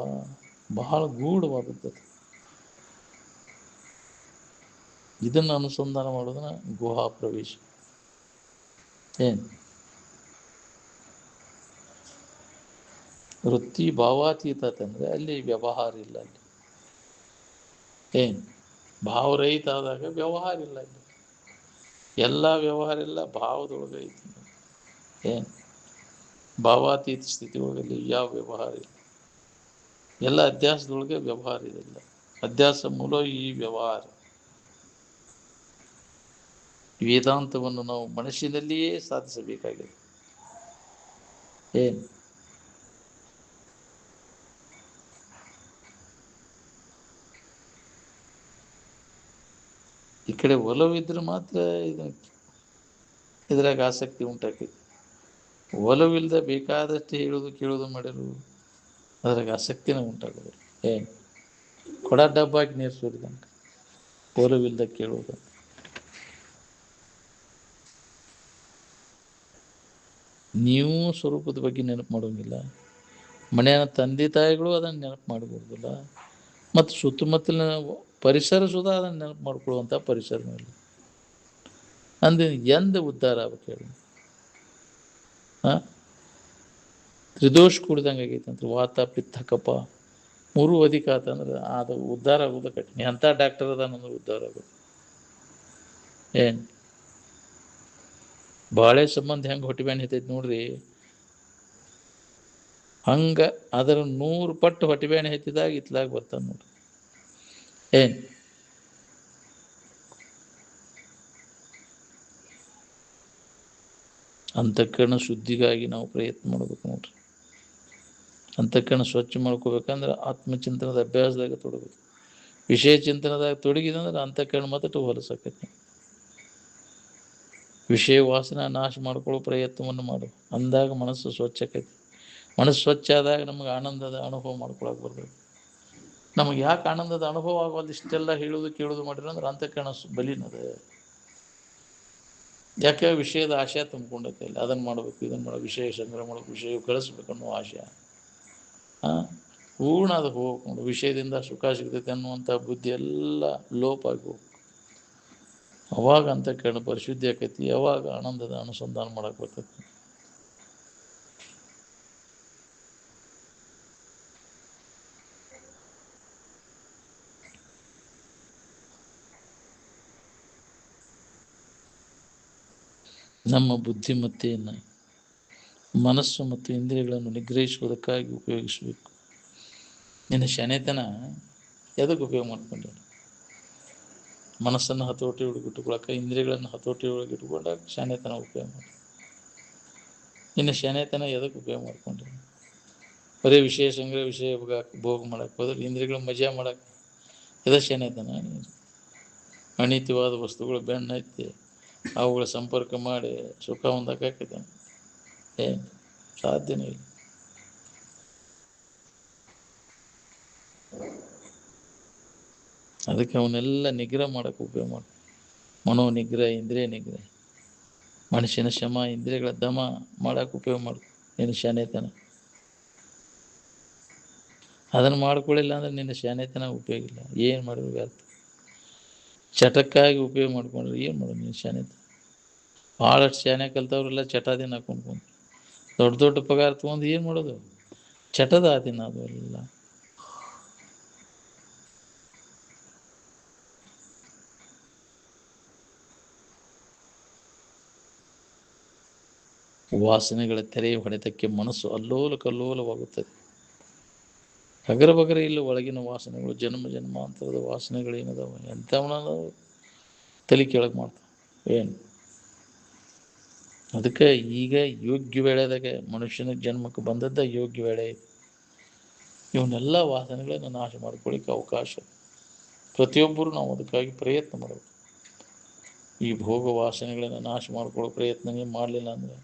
ಬಹಳ ಗೂಢವಾದದ್ದು. ಇದನ್ನು ಅನುಸಂಧಾನ ಮಾಡೋದನ್ನ ಗುಹಾ ಪ್ರವೇಶ. ಏನು ವೃತ್ತಿ ಭಾವಾತೀತ ಅಂದರೆ ಅಲ್ಲಿ ವ್ಯವಹಾರ ಇಲ್ಲ. ಅಲ್ಲಿ ಏನು ಭಾವರಹಿತ ಆದಾಗ ವ್ಯವಹಾರ ಇಲ್ಲ. ಅಲ್ಲಿ ಎಲ್ಲ ವ್ಯವಹಾರ ಎಲ್ಲ ಭಾವದೊಳಗೆ ಐತಿ. ಏನು ಭಾವಾತೀತ ಸ್ಥಿತಿ ಒಳಗಲ್ಲಿ ಯಾವ ವ್ಯವಹಾರ ಇಲ್ಲ. ಎಲ್ಲ ಅಧ್ಯಾಸದೊಳಗೆ ವ್ಯವಹಾರ ಇದೆಲ್ಲ. ಅಧ್ಯಾಸ ಮೂಲ ಈ ವ್ಯವಹಾರ. ವೇದಾಂತವನ್ನು ನಾವು ಮನಸ್ಸಿನಲ್ಲಿಯೇ ಸಾಧಿಸಬೇಕಾಗಿದೆ. ಏನು ಈ ಕಡೆ ಒಲವಿದ್ರೆ ಮಾತ್ರ ಇದ್ರಾಗ ಆಸಕ್ತಿ ಉಂಟಾಕೈತಿ. ಒಲವಿಲ್ಲದೆ ಬೇಕಾದಷ್ಟು ಹೇಳೋದು ಕೇಳೋದು ಮಾಡಿರು ಅದ್ರಾಗ ಆಸಕ್ತಿನೂ ಉಂಟಾಗೋದು. ಏನು ಕೊಡ ಡಬ್ಬಾಕಿ ನೀರು ಸುರಿದಂಗೆ ಪೋಲವಿಲ್ದ ಕೇಳುವುದು. ನೀವು ಸ್ವರೂಪದ ಬಗ್ಗೆ ನೆನಪು ಮಾಡೋಂಗಿಲ್ಲ, ಮನೆಯ ತಂದೆ ತಾಯಿಗಳು ಅದನ್ನು ನೆನಪು ಮಾಡಬಹುದಿಲ್ಲ, ಮತ್ತು ಸುತ್ತಮುತ್ತಲಿನ ಪರಿಸರ ಸುಧಾ ಅದನ್ನು ನೆನಪು ಮಾಡ್ಕೊಳ್ಳುವಂಥ ಪರಿಸರನೂ ಇಲ್ಲ. ಅಂದ್ರೆ ಎಂದ ಉದ್ಧಾರ ಆಗ್ಬೇಕು ಹೇಳಿ? ಹಾಂ, ತ್ರಿದೋಷ ಕುಡ್ದಂಗೆ ಆಗೈತೆ ಅಂತ. ವಾತ ಪಿತ್ತ ಕಪ ಮೂರು ಅಧಿಕ ಆತಂದ್ರೆ ಅದು ಉದ್ಧಾರ ಆಗೋದು ಕಠಿಣ. ಎಂಥ ಡಾಕ್ಟರ್ ಅದಾನಂದ್ರೆ ಉದ್ಧಾರ ಆಗೋದು. ಏನು ಬಾಳೆ ಸಂಬಂಧ ಹೆಂಗೆ ಹೊಟ್ಟೆ ಬ್ಯಾನ್ ಹತ್ತೈತೆ ನೋಡ್ರಿ, ಹಂಗೆ ಅದರ 100 ಪಟ್ಟು ಹೊಟ್ಟೆ ಬ್ಯಾನ್ ಹತ್ತಿದಾಗ ಇತ್ಲಾಗ ಬರ್ತಾನೆ ನೋಡ್ರಿ. ಏನು ಅಂತಃಕರಣ ಶುದ್ಧಿಗಾಗಿ ನಾವು ಪ್ರಯತ್ನ ಮಾಡ್ಬೇಕು ನೋಡ್ರಿ. ಅಂತಃಕರಣ ಸ್ವಚ್ಛ ಮಾಡ್ಕೋಬೇಕಂದ್ರೆ ಆತ್ಮಚಿಂತನದ ಅಭ್ಯಾಸದಾಗ ತೊಡಗಬೇಕು. ವಿಷಯ ಚಿಂತನದಾಗ ತೊಡಗಿದಂದ್ರೆ ಅಂತಃಕರಣ ಮತ್ತಟ್ಟು ಹೊಲಸಕ್ಕೈತಿ. ವಿಷಯ ವಾಸನ ನಾಶ ಮಾಡ್ಕೊಳ್ಳೋ ಪ್ರಯತ್ನವನ್ನು ಮಾಡು, ಅಂದಾಗ ಮನಸ್ಸು ಸ್ವಚ್ಛ ಆಕೈತಿ. ಮನಸ್ಸು ಸ್ವಚ್ಛ ಆದಾಗ ನಮಗೆ ಆನಂದದ ಅನುಭವ ಮಾಡ್ಕೊಳಕ್ಕೆ ಬರ್ತದೆ. ನಮಗೆ ಯಾಕೆ ಆನಂದದ ಅನುಭವ ಆಗೋದು? ಇಷ್ಟೆಲ್ಲ ಹೇಳೋದು ಕೇಳೋದು ಮಾಡಿದ್ರೆ ಅಂದ್ರೆ ಅಂತಃಕರಣ ಬಲಿನದ. ಯಾಕೆ? ವಿಷಯದ ಆಶಯ ತುಂಬಿಕೊಂಡೈತೆ ಇಲ್ಲ, ಅದನ್ನು ಮಾಡಬೇಕು, ಇದನ್ನು ಮಾಡಬೇಕು, ವಿಷಯ ಸಂಗ್ರಹ ಮಾಡಬೇಕು, ವಿಷಯ ಕಳಿಸ್ಬೇಕು ಅನ್ನೋ ಆಶಯ. ಹಾಂ, ಪೂರ್ಣ ಅದು ಹೋಗ್ಕೊಂಡು ವಿಷಯದಿಂದ ಸುಖ ಸಿಗ್ತೈತೆ ಅನ್ನುವಂಥ ಬುದ್ಧಿ ಎಲ್ಲ ಲೋಪ ಆಗಿ ಹೋಗ್ಬೇಕು. ಅವಾಗ ಅಂತಃಕರಣ ಪರಿಶುದ್ಧಿ ಆಕೈತಿ, ಯಾವಾಗ ಆನಂದದ ಅನುಸಂಧಾನ ಮಾಡಕ್ಕೆ ಬರ್ತೈತಿ. ನಮ್ಮ ಬುದ್ಧಿಮತ್ತೆಯನ್ನು ಮನಸ್ಸು ಮತ್ತು ಇಂದ್ರಿಯಗಳನ್ನು ನಿಗ್ರಹಿಸುವುದಕ್ಕಾಗಿ ಉಪಯೋಗಿಸಬೇಕು. ನಿನ್ನ ಶನೆತನ ಎದಕ್ಕೆ ಉಪಯೋಗ ಮಾಡ್ಕೊಂಡೆ? ಮನಸ್ಸನ್ನು ಹತೋಟಿ ಒಳಗಿಟ್ಟುಕೊಳ್ಳೋಕೆ, ಇಂದ್ರಿಯಗಳನ್ನು ಹತೋಟಿ ಒಳಗಿಟ್ಟುಕೊಂಡಾಗ ಶನೆತನ ಉಪಯೋಗ ಮಾಡಿ. ನಿನ್ನ ಶನೆತನ ಎದಕ್ಕೆ ಉಪಯೋಗ ಮಾಡ್ಕೊಂಡ್ರಿ? ಬರೀ ವಿಷಯ ಸಂಗ್ರಹ, ವಿಷಯ ಭೋಗ ಮಾಡಕ್ಕೆ ಹೋದ್ರೆ ಇಂದ್ರಿಯಗಳು ಮಜಾ ಮಾಡಕ್ಕೆ, ಇದ ಶನೆತನ. ಅನೀತಿವಾದ ವಸ್ತುಗಳು ಬೆನ್ನೈತಿ ಅವುಗಳ ಸಂಪರ್ಕ ಮಾಡಿ ಸುಖ ಹೊಂದಕ್ಕಾಗ್ತದೆ? ಏನು ಸಾಧ್ಯನೇ ಇಲ್ಲ. ಅದಕ್ಕೆ ಅವನ್ನೆಲ್ಲ ನಿಗ್ರಹ ಮಾಡೋಕ್ಕೆ ಉಪಯೋಗ ಮಾಡಿ. ಮನೋ ನಿಗ್ರಹ, ಇಂದ್ರಿಯ ನಿಗ್ರಹ, ಮನುಷ್ಯನ ಶಮ, ಇಂದ್ರಿಯಗಳ ದಮ ಮಾಡೋಕ್ಕೆ ಉಪಯೋಗ ಮಾಡು. ನಿನ್ನ ಶಾನೆತನ ಅದನ್ನು ಮಾಡ್ಕೊಳ್ಳಿಲ್ಲ ಅಂದ್ರೆ ನಿನ್ನ ಶಾನೆತನ ಉಪಯೋಗ ಇಲ್ಲ. ಏನು ಮಾಡಿದ್ರು ವ್ಯರ್ಥ. ಚಟಕ್ಕಾಗಿ ಉಪಯೋಗ ಮಾಡ್ಕೊಂಡ್ರೆ ಏನು ಮಾಡೋದು ನಿನ್ನ ಶಾನೆತನ? ಭಾಳಷ್ಟು ಶಾನೆ ಕಲ್ತವ್ರೆಲ್ಲ ಚಟದಿನ ಹಾಕೊಂಡು ದೊಡ್ಡ ದೊಡ್ಡ ಪಗಾರ ತೊಗೊಂಡು ಏನು ಮಾಡೋದು? ಚಟದ ಆದಿನ ಅದು ಎಲ್ಲ. ವಾಸನೆಗಳ ತೆರೆಯ ಹೊಡೆತಕ್ಕೆ ಮನಸ್ಸು ಅಲ್ಲೋಲ ಕಲ್ಲೋಲವಾಗುತ್ತದೆ. ಹಗರ ಬಗರ ಇಲ್ಲ ಒಳಗಿನ ವಾಸನೆಗಳು, ಜನ್ಮ ಜನ್ಮಾಂತರದ ವಾಸನೆಗಳೇನದಾವ, ಎಂಥವನ್ನ ತಲೆ ಕೆಳಗೆ ಮಾಡ್ತಾವೆ. ಏನು ಅದಕ್ಕೆ ಈಗ ಯೋಗ್ಯ ವೇಳೆದಾಗ ಮನುಷ್ಯನ ಜನ್ಮಕ್ಕೆ ಬಂದದ್ದ ಯೋಗ್ಯ ವೇಳೆ. ಇವನ್ನೆಲ್ಲ ವಾಸನೆಗಳನ್ನು ನಾಶ ಮಾಡ್ಕೊಳ್ಳಿಕ್ಕೆ ಅವಕಾಶ. ಪ್ರತಿಯೊಬ್ಬರು ನಾವು ಅದಕ್ಕಾಗಿ ಪ್ರಯತ್ನ ಮಾಡಬೇಕು. ಈ ಭೋಗ ವಾಸನೆಗಳನ್ನು ನಾಶ ಮಾಡ್ಕೊಳ್ಳೋ ಪ್ರಯತ್ನನೇ ಮಾಡಲಿಲ್ಲ ಅಂದರೆ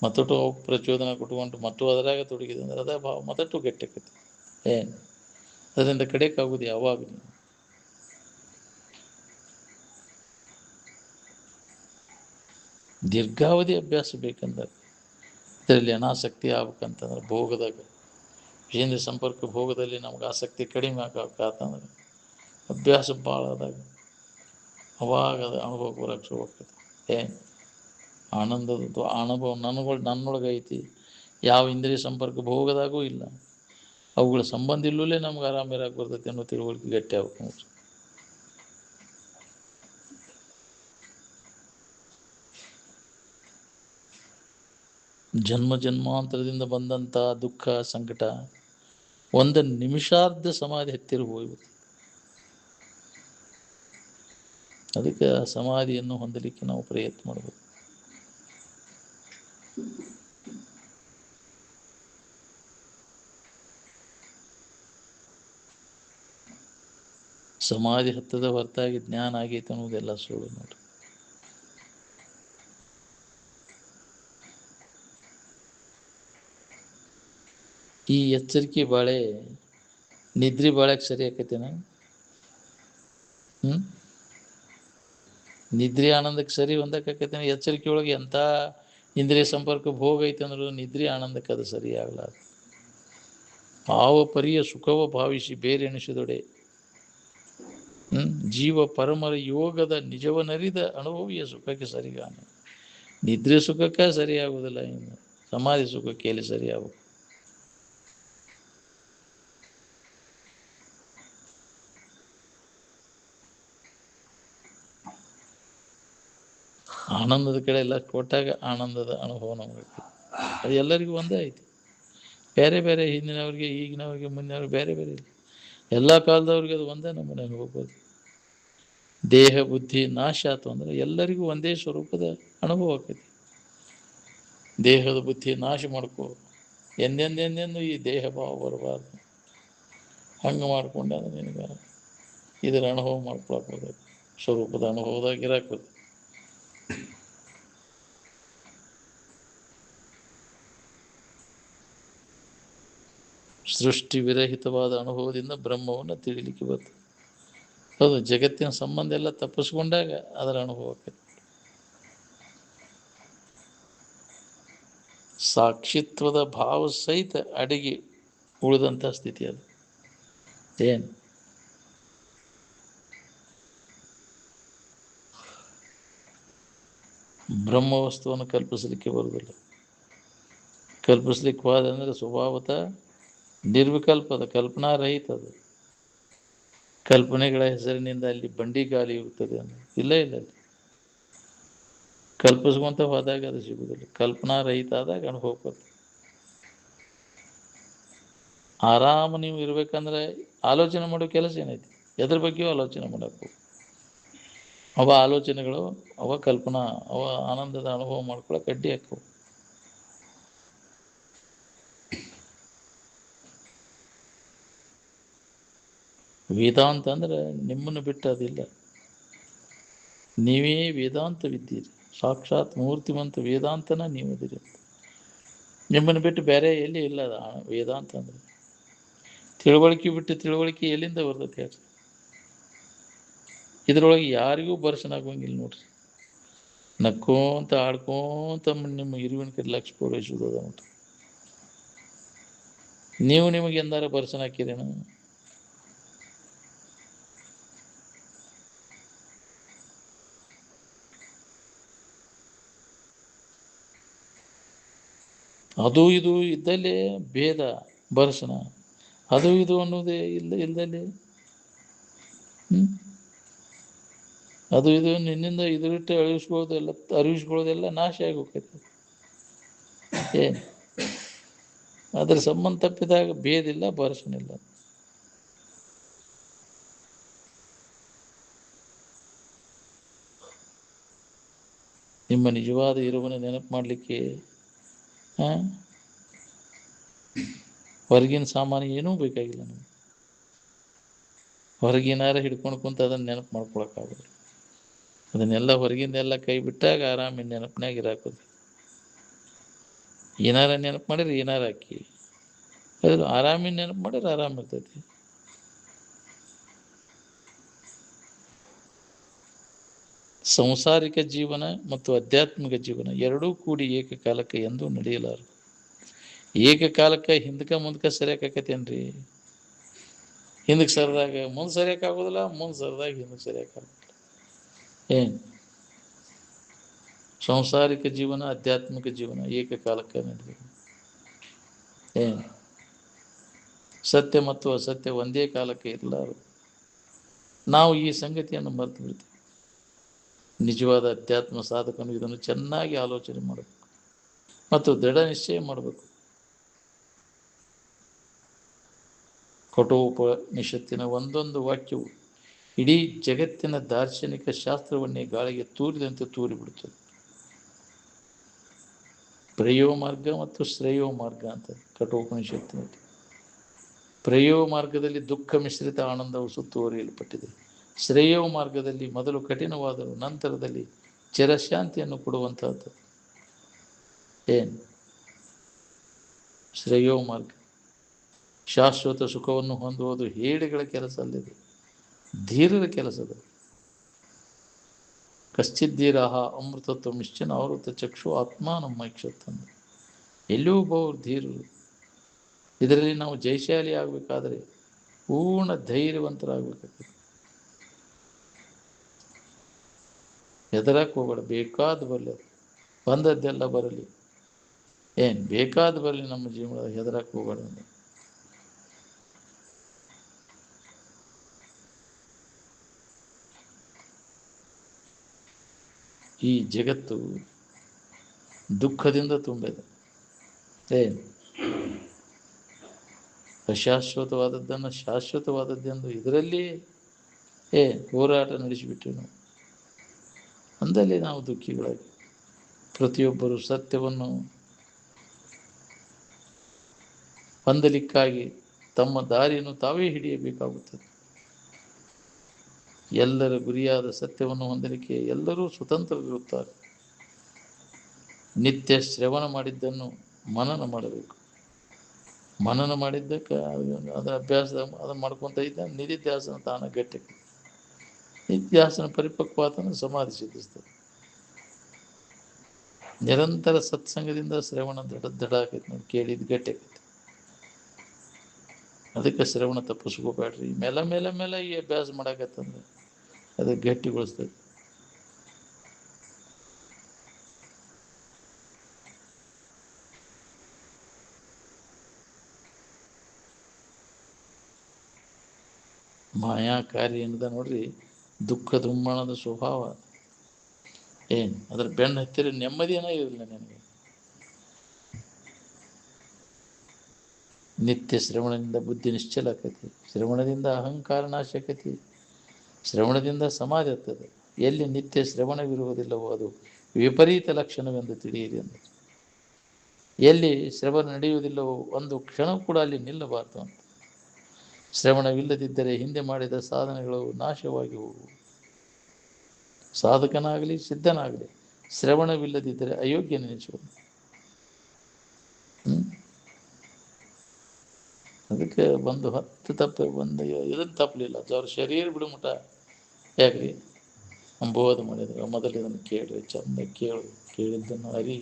ಮತ್ತೊಟ್ಟು ಪ್ರಚೋದನೆ ಕೊಟ್ಕೊಂಡು ಮತ್ತು ಅದರಾಗ ತೊಡಗಿದೆ ಅಂದ್ರೆ ಅದೇ ಭಾವ ಮತ್ತಟ್ಟು ಗಟ್ಟಿಯಾಕೈತಿ. ಏನು ಅದರಿಂದ ಕಡೆಯಕ್ಕಾಗೋದು ಯಾವಾಗ? ದೀರ್ಘಾವಧಿ ಅಭ್ಯಾಸ ಬೇಕಂದ್ರೆ ಇದರಲ್ಲಿ ಅನಾಸಕ್ತಿ ಆಗ್ಬೇಕಂತಂದ್ರೆ ಭೋಗದಾಗ, ವಿಷೇಂದ್ರ ಸಂಪರ್ಕ ಭೋಗದಲ್ಲಿ ನಮ್ಗೆ ಆಸಕ್ತಿ ಕಡಿಮೆ ಆಗಬೇಕಂತಂದ್ರೆ ಅಭ್ಯಾಸ ಭಾಳ ಆದಾಗ ಅವಾಗ ಅದು ಅನುಭವ ಬರೋಕ್ಕೆ ಶುರು ಆಗ್ತದೆ. ಏನು ಆನಂದದ ಅನುಭವ ನನ್ನೊಳಗೆ ಐತಿ, ಯಾವ ಇಂದ್ರಿಯ ಸಂಪರ್ಕ ಭೋಗದಾಗೂ ಇಲ್ಲ, ಅವುಗಳ ಸಂಬಂಧ ಇಲ್ಲೂಲೇ ನಮ್ಗೆ ಆರಾಮ ಇರಕ್ಕೆ ಬರ್ತೈತೆ ಅನ್ನೋ ತಿಳುವಳಿಕೆ ಗಟ್ಟಿ ಆಗ್ಬೇಕು ನೋಡ್ರಿ. ಜನ್ಮ ಜನ್ಮಾಂತರದಿಂದ ಬಂದಂಥ ದುಃಖ ಸಂಕಟ ಒಂದು ನಿಮಿಷಾರ್ಧ ಸಮಾಧಿ ಹತ್ತಿರ ಹೋಗ್ಬಿಟ್ಟು, ಅದಕ್ಕೆ ಸಮಾಧಿಯನ್ನು ಹೊಂದಲಿಕ್ಕೆ ನಾವು ಪ್ರಯತ್ನ ಮಾಡಬೇಕು. ಸಮಾಧಿ ಹತ್ತದ ಹೊರತಾಗಿ ಜ್ಞಾನ ಆಗೈತೆ ಅನ್ನೋದೆಲ್ಲ ಸುಳ್ಳು ನೋಡ್ರಿ. ಈ ಎಚ್ಚರಿಕೆ ಬಾಳೆ ನಿದ್ರಿ ಬಾಳಕ್ಕೆ ಸರಿ ಆಕೈತೇನ? ನಿದ್ರಿ ಆನಂದಕ್ಕೆ ಸರಿ ಹೊಂದಕ್ಕಾಕೈತೇನ? ಎಚ್ಚರಿಕೆ ಒಳಗೆ ಎಂಥ ಇಂದ್ರಿಯ ಸಂಪರ್ಕ ಭೋಗ ಐತೆ ಅಂದ್ರೂ ನಿದ್ರಿ ಆನಂದಕ್ಕೆ ಅದು ಸರಿ ಆಗಲಾರ. ಆವ ಪರಿಯ ಸುಖವ ಭಾವಿಸಿ ಬೇರೆ ಎಣಿಸಿದೊಡೆ ಜೀವ ಪರಮರ ಯೋಗದ ನಿಜವನರಿದ ಅನುಭವಿಯ ಸುಖಕ್ಕೆ ಸರಿಗಾನ. ನಿದ್ರೆ ಸುಖಕ್ಕೆ ಸರಿಯಾಗುವುದಿಲ್ಲ, ಇನ್ನು ಸಮಾಧಿ ಸುಖಕ್ಕೆ ಎಲ್ಲಿ ಸರಿಯಾಗುವುದು? ಆನಂದದ ಕಡೆ ಎಲ್ಲ ಕೊಟ್ಟಾಗ ಆನಂದದ ಅನುಭವ ನಮಗೆ ಅದು ಎಲ್ಲರಿಗೂ ಒಂದೇ ಐತಿ. ಬೇರೆ ಬೇರೆ ಹಿಂದಿನವ್ರಿಗೆ, ಈಗಿನವ್ರಿಗೆ, ಮುಂದಿನವ್ರಿಗೆ ಬೇರೆ ಬೇರೆ ಇಲ್ಲ. ಎಲ್ಲ ಕಾಲದವ್ರಿಗೆ ಅದು ಒಂದೇ ನಮ್ಮನೆ ಅನುಭವ. ದೇಹ ಬುದ್ಧಿ ನಾಶ ಆಯ್ತು ಅಂದ್ರೆ ಎಲ್ಲರಿಗೂ ಒಂದೇ ಸ್ವರೂಪದ ಅನುಭವ ಆಕೈತಿ. ದೇಹದ ಬುದ್ಧಿ ನಾಶ ಮಾಡ್ಕೋ, ಎಂದೆಂದೆಂದೆಂದು ಈ ದೇಹ ಭಾವ ಬರಬಾರ್ದು. ಹಂಗೆ ಮಾಡ್ಕೊಂಡೆ ಅಂದ್ರೆ ನಿನಗೆ ಇದರ ಅನುಭವ ಮಾಡ್ಕೊಳಕ್ಬೋದು, ಸ್ವರೂಪದ ಅನುಭವದಾಗ ಇರಾಕ್ಬೋದು. ಸೃಷ್ಟಿ ವಿರಹಿತವಾದ ಅನುಭವದಿಂದ ಬ್ರಹ್ಮವನ್ನು ತಿಳಿಲಿಕ್ಕೆ ಬರ್ತದೆ. ಹೌದು, ಜಗತ್ತಿನ ಸಂಬಂಧ ಎಲ್ಲ ತಪ್ಪಿಸ್ಕೊಂಡಾಗ ಅದರ ಅನುಭವ ಆಕೈತಿ. ಸಾಕ್ಷಿತ್ವದ ಭಾವ ಸಹಿತ ಅಡಿಗೆ ಉಳಿದಂಥ ಸ್ಥಿತಿ ಅದು. ಏನು ಬ್ರಹ್ಮ ವಸ್ತುವನ್ನು ಕಲ್ಪಿಸಲಿಕ್ಕೆ ಬರುವುದಿಲ್ಲ. ಕಲ್ಪಿಸ್ಲಿಕ್ಕೆ ಹೋದಂದ್ರೆ ಸ್ವಭಾವತ ನಿರ್ವಿಕಲ್ಪದ, ಕಲ್ಪನಾರಹಿತ ಅದು. ಕಲ್ಪನೆಗಳ ಹೆಸರಿನಿಂದ ಅಲ್ಲಿ ಬಂಡಿ ಗಾಲಿ ಇರುತ್ತದೆ ಅಂದ್ರೆ ಇಲ್ಲ ಇಲ್ಲ. ಅಲ್ಲಿ ಕಲ್ಪಿಸ್ಕೊಂತ ಹೋದಾಗ ಅದು ಸಿಗುವುದಿಲ್ಲ. ಕಲ್ಪನಾರಹಿತ ಆದಾಗ ಅನುಭವ ಬರ್ತದೆ. ಆರಾಮ ನೀವು ಇರ್ಬೇಕಂದ್ರೆ ಆಲೋಚನೆ ಮಾಡೋ ಕೆಲಸ ಏನೈತಿ? ಎದ್ರ ಬಗ್ಗೆಯೂ ಆಲೋಚನೆ ಮಾಡಬೇಕು. ಅವ ಆಲೋಚನೆಗಳು, ಅವ ಕಲ್ಪನಾ, ಅವ ಆನಂದದ ಅನುಭವ ಮಾಡ್ಕೊಳಕ್ಕೆ ಅಡ್ಡಿ ಹಾಕವು. ವೇದಾಂತ ಅಂದ್ರೆ ನಿಮ್ಮನ್ನು ಬಿಟ್ಟು ಅದಿಲ್ಲ. ನೀವೇ ವೇದಾಂತವಿದ್ದೀರಿ. ಸಾಕ್ಷಾತ್ ಮೂರ್ತಿಮಂತ ವೇದಾಂತನ ನೀವದಿರಿ. ನಿಮ್ಮನ್ನು ಬಿಟ್ಟು ಬೇರೆ ಎಲ್ಲಿ ಇಲ್ಲ ಅದು ವೇದಾಂತ ಅಂದ್ರೆ. ತಿಳುವಳಿಕೆ ಬಿಟ್ಟು ತಿಳುವಳಿಕೆ ಎಲ್ಲಿಂದ ಬರ್ತೈತೆ ಹೇಳ್ರಿ? ಇದರೊಳಗೆ ಯಾರಿಗೂ ಬರ್ಸನಾಗೋಂಗಿಲ್ಲ ನೋಡ್ರಿ. ನಕ್ಕೋಂತ ಆಡ್ಕೋಂತ ನಿಮ್ಮ ಇರುವಿನ ಕಡೆ ಲಕ್ಷ ಪೂರೈಸುವುದು ಅದ ನೋಡ್ರಿ. ನೀವು ನಿಮಗೆ ಎಂದಾರ ಬರ್ಸನ ಹಾಕಿರೇನು? ಅದು ಇದು ಇದ್ದಲ್ಲೇ ಭೇದ ಬರ್ಸನ, ಅದು ಇದು ಅನ್ನೋದೇ ಇಲ್ದಲ್ಲಿ ಅದು ಇದು ನಿನ್ನಿಂದ ಇದರಿಟ್ಟು ಅರಿವಿಸ್ಕೊಳ್ಳೋದೆಲ್ಲ ನಾಶ ಆಗಿ ಹೋಗ್ತೈತಿ. ಏನು ಅದ್ರ ಸಂಬಂಧ ತಪ್ಪಿದಾಗ ಭೇದಿಲ್ಲ, ಬರ್ಸನಿಲ್ಲ. ನಿಮ್ಮ ನಿಜವಾದ ಇರುವನ್ನ ನೆನಪು ಮಾಡಲಿಕ್ಕೆ ಹೊರಗಿನ ಸಾಮಾನು ಏನೂ ಬೇಕಾಗಿಲ್ಲ. ನಮಗೆ ಹೊರಗಿನಾರ ಹಿಡ್ಕೊಂಡು ಕುಂತ ಅದನ್ನು ನೆನಪು ಮಾಡ್ಕೊಳಕ್ಕಾಗಲ್ಲ. ಅದನ್ನೆಲ್ಲ ಹೊರಗಿಂದೆಲ್ಲ ಕೈ ಬಿಟ್ಟಾಗ ಆರಾಮಿನ ನೆನಪಿನಾಗ ಇರಾಕೋದು. ಏನಾರ ನೆನಪು ಮಾಡಿದ್ರೆ ಏನಾರ ಹಾಕಿ ಅದು ಆರಾಮಿನ ನೆನಪು ಮಾಡಿದ್ರೆ ಆರಾಮ ಇರ್ತೈತಿ. ಸಂಸಾರಿಕ ಜೀವನ ಮತ್ತು ಆಧ್ಯಾತ್ಮಿಕ ಜೀವನ ಎರಡೂ ಕೂಡಿ ಏಕಕಾಲಕ್ಕೆ ಎಂದೂ ನಡೆಯಲಾರು. ಏಕಕಾಲಕ್ಕೆ ಹಿಂದಕ್ಕೆ ಮುಂದಕ್ಕೆ ಸರಿಯಾಕೈತೇನ್ರಿ? ಹಿಂದಕ್ಕೆ ಸರಿದಾಗ ಮುಂದೆ ಸರಿಯಾಕಾಗೋದಿಲ್ಲ, ಮುಂದೆ ಸರಿದಾಗ ಹಿಂದಕ್ಕೆ ಸರಿಯಾಕಾಗೋದಿಲ್ಲ. ಏನು ಸಂಸಾರಿಕ ಜೀವನ ಆಧ್ಯಾತ್ಮಿಕ ಜೀವನ ಏಕಕಾಲಕ್ಕೆ ನಡೆದಿದೆ. ಏನು ಸತ್ಯ ಮತ್ತು ಅಸತ್ಯ ಒಂದೇ ಕಾಲಕ್ಕೆ ಇರಲಾರು. ನಾವು ಈ ಸಂಗತಿಯನ್ನು ಮರೆತು ಬಿಡ್ತೀವಿ. ನಿಜವಾದ ಅಧ್ಯಾತ್ಮ ಸಾಧಕನು ಇದನ್ನು ಚೆನ್ನಾಗಿ ಆಲೋಚನೆ ಮಾಡಬೇಕು ಮತ್ತು ದೃಢ ನಿಶ್ಚಯ ಮಾಡಬೇಕು. ಕಠೋಪನಿಷತ್ತಿನ ಒಂದೊಂದು ವಾಕ್ಯವು ಇಡೀ ಜಗತ್ತಿನ ದಾರ್ಶನಿಕ ಶಾಸ್ತ್ರವನ್ನೇ ಗಾಳಿಗೆ ತೂರಿದಂತೆ ತೂರಿಬಿಡುತ್ತದೆ. ಪ್ರಯೋ ಮಾರ್ಗ ಮತ್ತು ಶ್ರೇಯೋ ಮಾರ್ಗ ಅಂತ ಕಠೋಪನಿಷತ್ತಿನಲ್ಲಿ. ಪ್ರಯೋ ಮಾರ್ಗದಲ್ಲಿ ದುಃಖ ಮಿಶ್ರಿತ ಆನಂದವು ಸುತ್ತುವರಿಯಲ್ಪಟ್ಟಿದೆ. ಶ್ರೇಯೋ ಮಾರ್ಗದಲ್ಲಿ ಮೊದಲು ಕಠಿಣವಾದರೂ ನಂತರದಲ್ಲಿ ಚಿರಶಾಂತಿಯನ್ನು ಕೊಡುವಂತಹದ್ದು. ಏನು ಶ್ರೇಯೋ ಮಾರ್ಗ? ಶಾಶ್ವತ ಸುಖವನ್ನು ಹೊಂದುವುದು ಹೇಡಿಗಳ ಕೆಲಸ ಅಲ್ಲಿದೆ, ಧೀರರ ಕೆಲಸದ. ಕಶ್ಚಿದ್ದೀರಾಹ ಅಮೃತತ್ವ ನಿಶ್ಚನ ಆವೃತ ಚಕ್ಷು ಆತ್ಮಾನಂ ಮೈಕ್ಷತ್ತಂದು. ಎಲ್ಲಿಯೂ ಒಬ್ಬವರು ಧೀರರು. ಇದರಲ್ಲಿ ನಾವು ಜಯಶಾಲಿ ಆಗಬೇಕಾದ್ರೆ ಪೂರ್ಣ ಧೈರ್ಯವಂತರಾಗಬೇಕಾಗ್ತದೆ. ಹೆದರಕ್ಕೆ ಹೋಗಬೇಡ, ಬೇಕಾದ ಬರಲಿ, ಬಂದದ್ದೆಲ್ಲ ಬರಲಿ, ಏನು ಬೇಕಾದ ಬರಲಿ, ನಮ್ಮ ಜೀವನದಾಗ ಹೆದರಕ್ಕೆ ಹೋಗಬೇಡ. ಈ ಜಗತ್ತು ದುಃಖದಿಂದ ತುಂಬಿದೆ. ಏನು ಅಶಾಶ್ವತವಾದದ್ದನ್ನು ಶಾಶ್ವತವಾದದ್ದೆಂದು ಇದರಲ್ಲಿ ಹೋರಾಟ ನಡೆಸಿಬಿಟ್ಟು ನಾವು ಅಂದಲ್ಲಿ ನಾವು ದುಃಖಿಗಳಾಗಿ. ಪ್ರತಿಯೊಬ್ಬರು ಸತ್ಯವನ್ನು ಹೊಂದಲಿಕ್ಕಾಗಿ ತಮ್ಮ ದಾರಿಯನ್ನು ತಾವೇ ಹಿಡಿಯಬೇಕಾಗುತ್ತದೆ. ಎಲ್ಲರ ಗುರಿಯಾದ ಸತ್ಯವನ್ನು ಹೊಂದಲಿಕ್ಕೆ ಎಲ್ಲರೂ ಸ್ವತಂತ್ರರಿರುತ್ತಾರೆ. ನಿತ್ಯ ಶ್ರವಣ ಮಾಡಿದ್ದನ್ನು ಮನನ ಮಾಡಬೇಕು. ಮನನ ಮಾಡಿದ್ದಕ್ಕೆ ಅದರ ಅಭ್ಯಾಸ ಅದನ್ನು ಮಾಡ್ಕೊತ ಇದ್ದ ನಿಧಿಧ್ಯಾಸನ ತಾನ ಗಟ್ಟಿ. ನಿತ್ಯಾಸನ ಪರಿಪಕ್ವಾತನ ಸಮಾಧಿ ಸಿದ್ಧಿಸ್ತದೆ. ನಿರಂತರ ಸತ್ಸಂಗದಿಂದ ಶ್ರವಣ ದಡ ಆಕೈತಿ. ನೋಡಿ, ಕೇಳಿದ ಗಟ್ಟಿ ಆಕೈತಿ. ಅದಕ್ಕೆ ಶ್ರವಣ ತಪ್ಪಿಸ್ಕೋಬೇಡ್ರಿ. ಮೇಲೆ ಮೇಲೆ ಮೇಲೆ ಈ ಅಭ್ಯಾಸ ಮಾಡಾಕತ್ತಂದ್ರೆ ಅದಕ್ಕೆ ಗಟ್ಟಿಗೊಳಿಸ್ತದೆ. ಮಾಯಾಕಾರಿ ಏನದ ನೋಡ್ರಿ, ದುಃಖ ದುಮ್ಮಣದ ಸ್ವಭಾವ. ಏನು ಅದ್ರ ಬೆನ್ನು ಹತ್ತಿರ ನೆಮ್ಮದಿಯೇ ಇರಲಿಲ್ಲ ನನಗೆ. ನಿತ್ಯ ಶ್ರವಣದಿಂದ ಬುದ್ಧಿ ನಿಶ್ಚಲ ಆಕೈತಿ. ಶ್ರವಣದಿಂದ ಅಹಂಕಾರ ನಾಶ ಆಕೈತಿ. ಶ್ರವಣದಿಂದ ಸಮಾಧಿ ಆಗ್ತದೆ. ಎಲ್ಲಿ ನಿತ್ಯ ಶ್ರವಣವಿರುವುದಿಲ್ಲವೋ ಅದು ವಿಪರೀತ ಲಕ್ಷಣವೆಂದು ತಿಳಿಯಿರಿ ಅಂತ. ಎಲ್ಲಿ ಶ್ರವಣ ನಡೆಯುವುದಿಲ್ಲವೋ ಒಂದು ಕ್ಷಣ ಕೂಡ ಅಲ್ಲಿ ನಿಲ್ಲಬಾರ್ದು ಅಂತ. ಶ್ರವಣವಿಲ್ಲದಿದ್ದರೆ ಹಿಂದೆ ಮಾಡಿದ ಸಾಧನೆಗಳು ನಾಶವಾಗಿ ಹೋಗುವು. ಸಾಧಕನಾಗಲಿ ಸಿದ್ಧನಾಗಲಿ ಶ್ರವಣವಿಲ್ಲದಿದ್ದರೆ ಅಯೋಗ್ಯ ನೆನೆಸುವುದು. ಅದಕ್ಕೆ ಒಂದು 10 ತಪ್ಪು ಒಂದು ಇದನ್ನು ತಪ್ಪಲಿಲ್ಲ. ಅವ್ರ ಶರೀರ ಬಿಡುಮುಟ ಯಾಕ್ರಿ ಬೋಧ ಮಾಡಿದ್ರು. ಮೊದಲು ಇದನ್ನು ಕೇಳ್ರಿ, ಚಂದ ಕೇಳಿದ್ದನ್ನು ಅರಿ,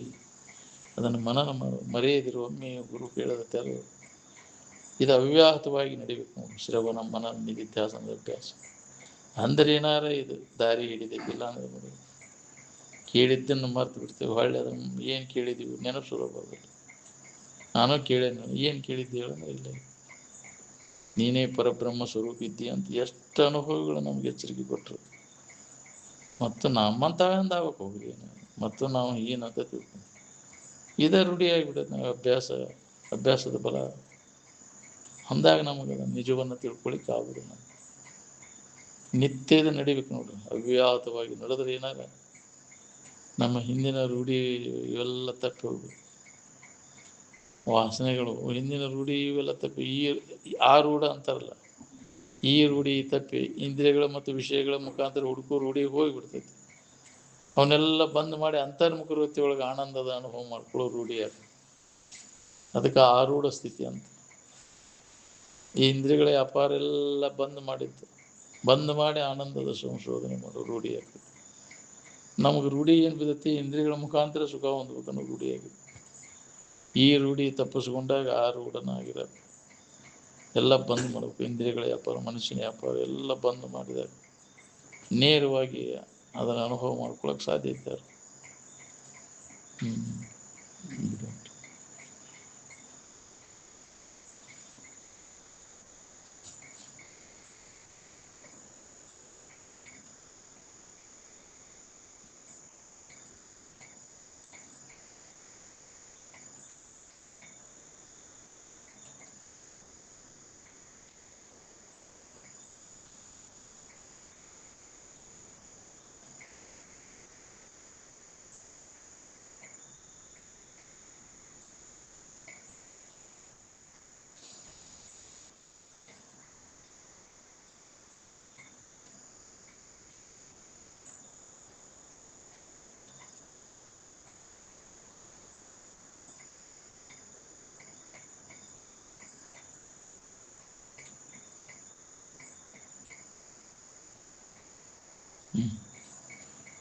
ಅದನ್ನು ಮನನ ಮರೆಯದಿರು. ಒಮ್ಮೆ ಗುರು ಕೇಳದ ತೆರು. ಇದು ಅವ್ಯಾಹತವಾಗಿ ನಡಿಬೇಕು ನೋಡಿ. ಶ್ರವಣ ಮನನ ನಿಧಿಧ್ಯಾಸನದ ಅಭ್ಯಾಸ ಅಂದರೆ ಏನಾರ ಇದು ದಾರಿ ಹಿಡಿದಿದ್ದಿಲ್ಲ ಅಂದರೆ ನೋಡಿ ಕೇಳಿದ್ದನ್ನು ಮರ್ತು ಬಿಡ್ತೇವೆ. ಹೊಳ್ಳೆ ಅದನ್ನು ಏನು ಕೇಳಿದ್ದೀವಿ ನೆನಪಿಸೋದು ಬರೋದಿಲ್ಲ. ನಾನು ಕೇಳೇನು, ಏನು ಕೇಳಿದ್ದೆ ಹೇಳೋಣ, ಇಲ್ಲ ನೀನೇ ಪರಬ್ರಹ್ಮ ಸ್ವರೂಪ ಇದ್ದೀಯ ಅಂತ ಎಷ್ಟು ಅನುಭವಗಳು ನಮ್ಗೆ ಎಚ್ಚರಿಕೆ ಕೊಟ್ಟರು. ಮತ್ತು ನಮ್ಮಂತವೆಂದು ಆಗಕ್ಕೆ ಹೋಗ್ಲಿ, ಮತ್ತು ನಾವು ಏನಂತ ತಿಳ್ಕೊಂಡು ಇದೇ ರೂಢಿಯಾಗಿಬಿಡೋದು. ನಾವು ಅಭ್ಯಾಸದ ಬಲ ಅಂದಾಗ ನಮಗೆ ನಿಜವನ್ನು ತಿಳ್ಕೊಳಿಕ್ಕೆ ಆಗೋದಿಲ್ಲ. ನಿತ್ಯದ ನಡಿಬೇಕು ನೋಡ್ರಿ, ಅವ್ಯಾಹತವಾಗಿ ನಡೆದ್ರೆ ಏನಾಗ ನಮ್ಮ ಹಿಂದಿನ ರೂಢಿ ಇವೆಲ್ಲ ತಪ್ಪಿ ಹೋಗ್ಬೇಕು. ವಾಸನೆಗಳು ಹಿಂದಿನ ರೂಢಿ ಇವೆಲ್ಲ ತಪ್ಪಿ ಆ ರೂಢ ಅಂತಾರಲ್ಲ, ಈ ರೂಢಿ ತಪ್ಪಿ ಇಂದ್ರಿಯಗಳ ಮತ್ತು ವಿಷಯಗಳ ಮುಖಾಂತರ ಹುಡುಕೋ ರೂಢಿ ಹೋಗಿಬಿಡ್ತೈತಿ. ಅವನ್ನೆಲ್ಲ ಬಂದ್ ಮಾಡಿ ಅಂತರ್ಮುಖ ವೃತ್ತಿ ಒಳಗೆ ಆನಂದದ ಅನುಭವ ಮಾಡ್ಕೊಳ್ಳೋ ರೂಢಿ ಅದು. ಅದಕ್ಕೆ ಆರೂಢ ಸ್ಥಿತಿ ಅಂತ. ಈ ಇಂದ್ರಿಯಗಳ ವ್ಯಾಪಾರ ಎಲ್ಲ ಬಂದ್ ಮಾಡಿ ಆನಂದದ ಸಂಶೋಧನೆ ಮಾಡೋ ರೂಢಿ ಆಗ್ತದೆ. ನಮಗೆ ರೂಢಿ ಏನು ಬಿದ್ದೈತಿ, ಇಂದ್ರಿಯಗಳ ಮುಖಾಂತರ ಸುಖ ಹೊಂದ್ಬೇಕನ್ನೋ ರೂಢಿಯಾಗಿದೆ. ಈ ರೂಢಿ ತಪ್ಪಿಸ್ಕೊಂಡಾಗ ಆ ರೂಢನಾಗಿರೋದು ಎಲ್ಲ ಬಂದ್ ಮಾಡಬೇಕು. ಇಂದ್ರಿಯಗಳ ವ್ಯಾಪಾರ, ಮನುಷ್ಯನ ವ್ಯಾಪಾರ ಎಲ್ಲ ಬಂದ್ ಮಾಡಿದಾಗ ನೇರವಾಗಿ ಅದನ್ನು ಅನುಭವ ಮಾಡ್ಕೊಳಕ್ಕೆ ಸಾಧ್ಯ ಇದ್ದಾರೆ.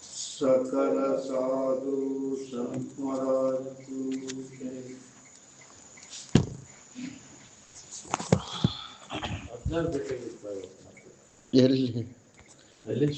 सकल साधु संत महाराज की जय। 16 ಬೇಕಾಗಿತ್ತು ಎಲ್ಲಿ ಅಲ್ಲಿ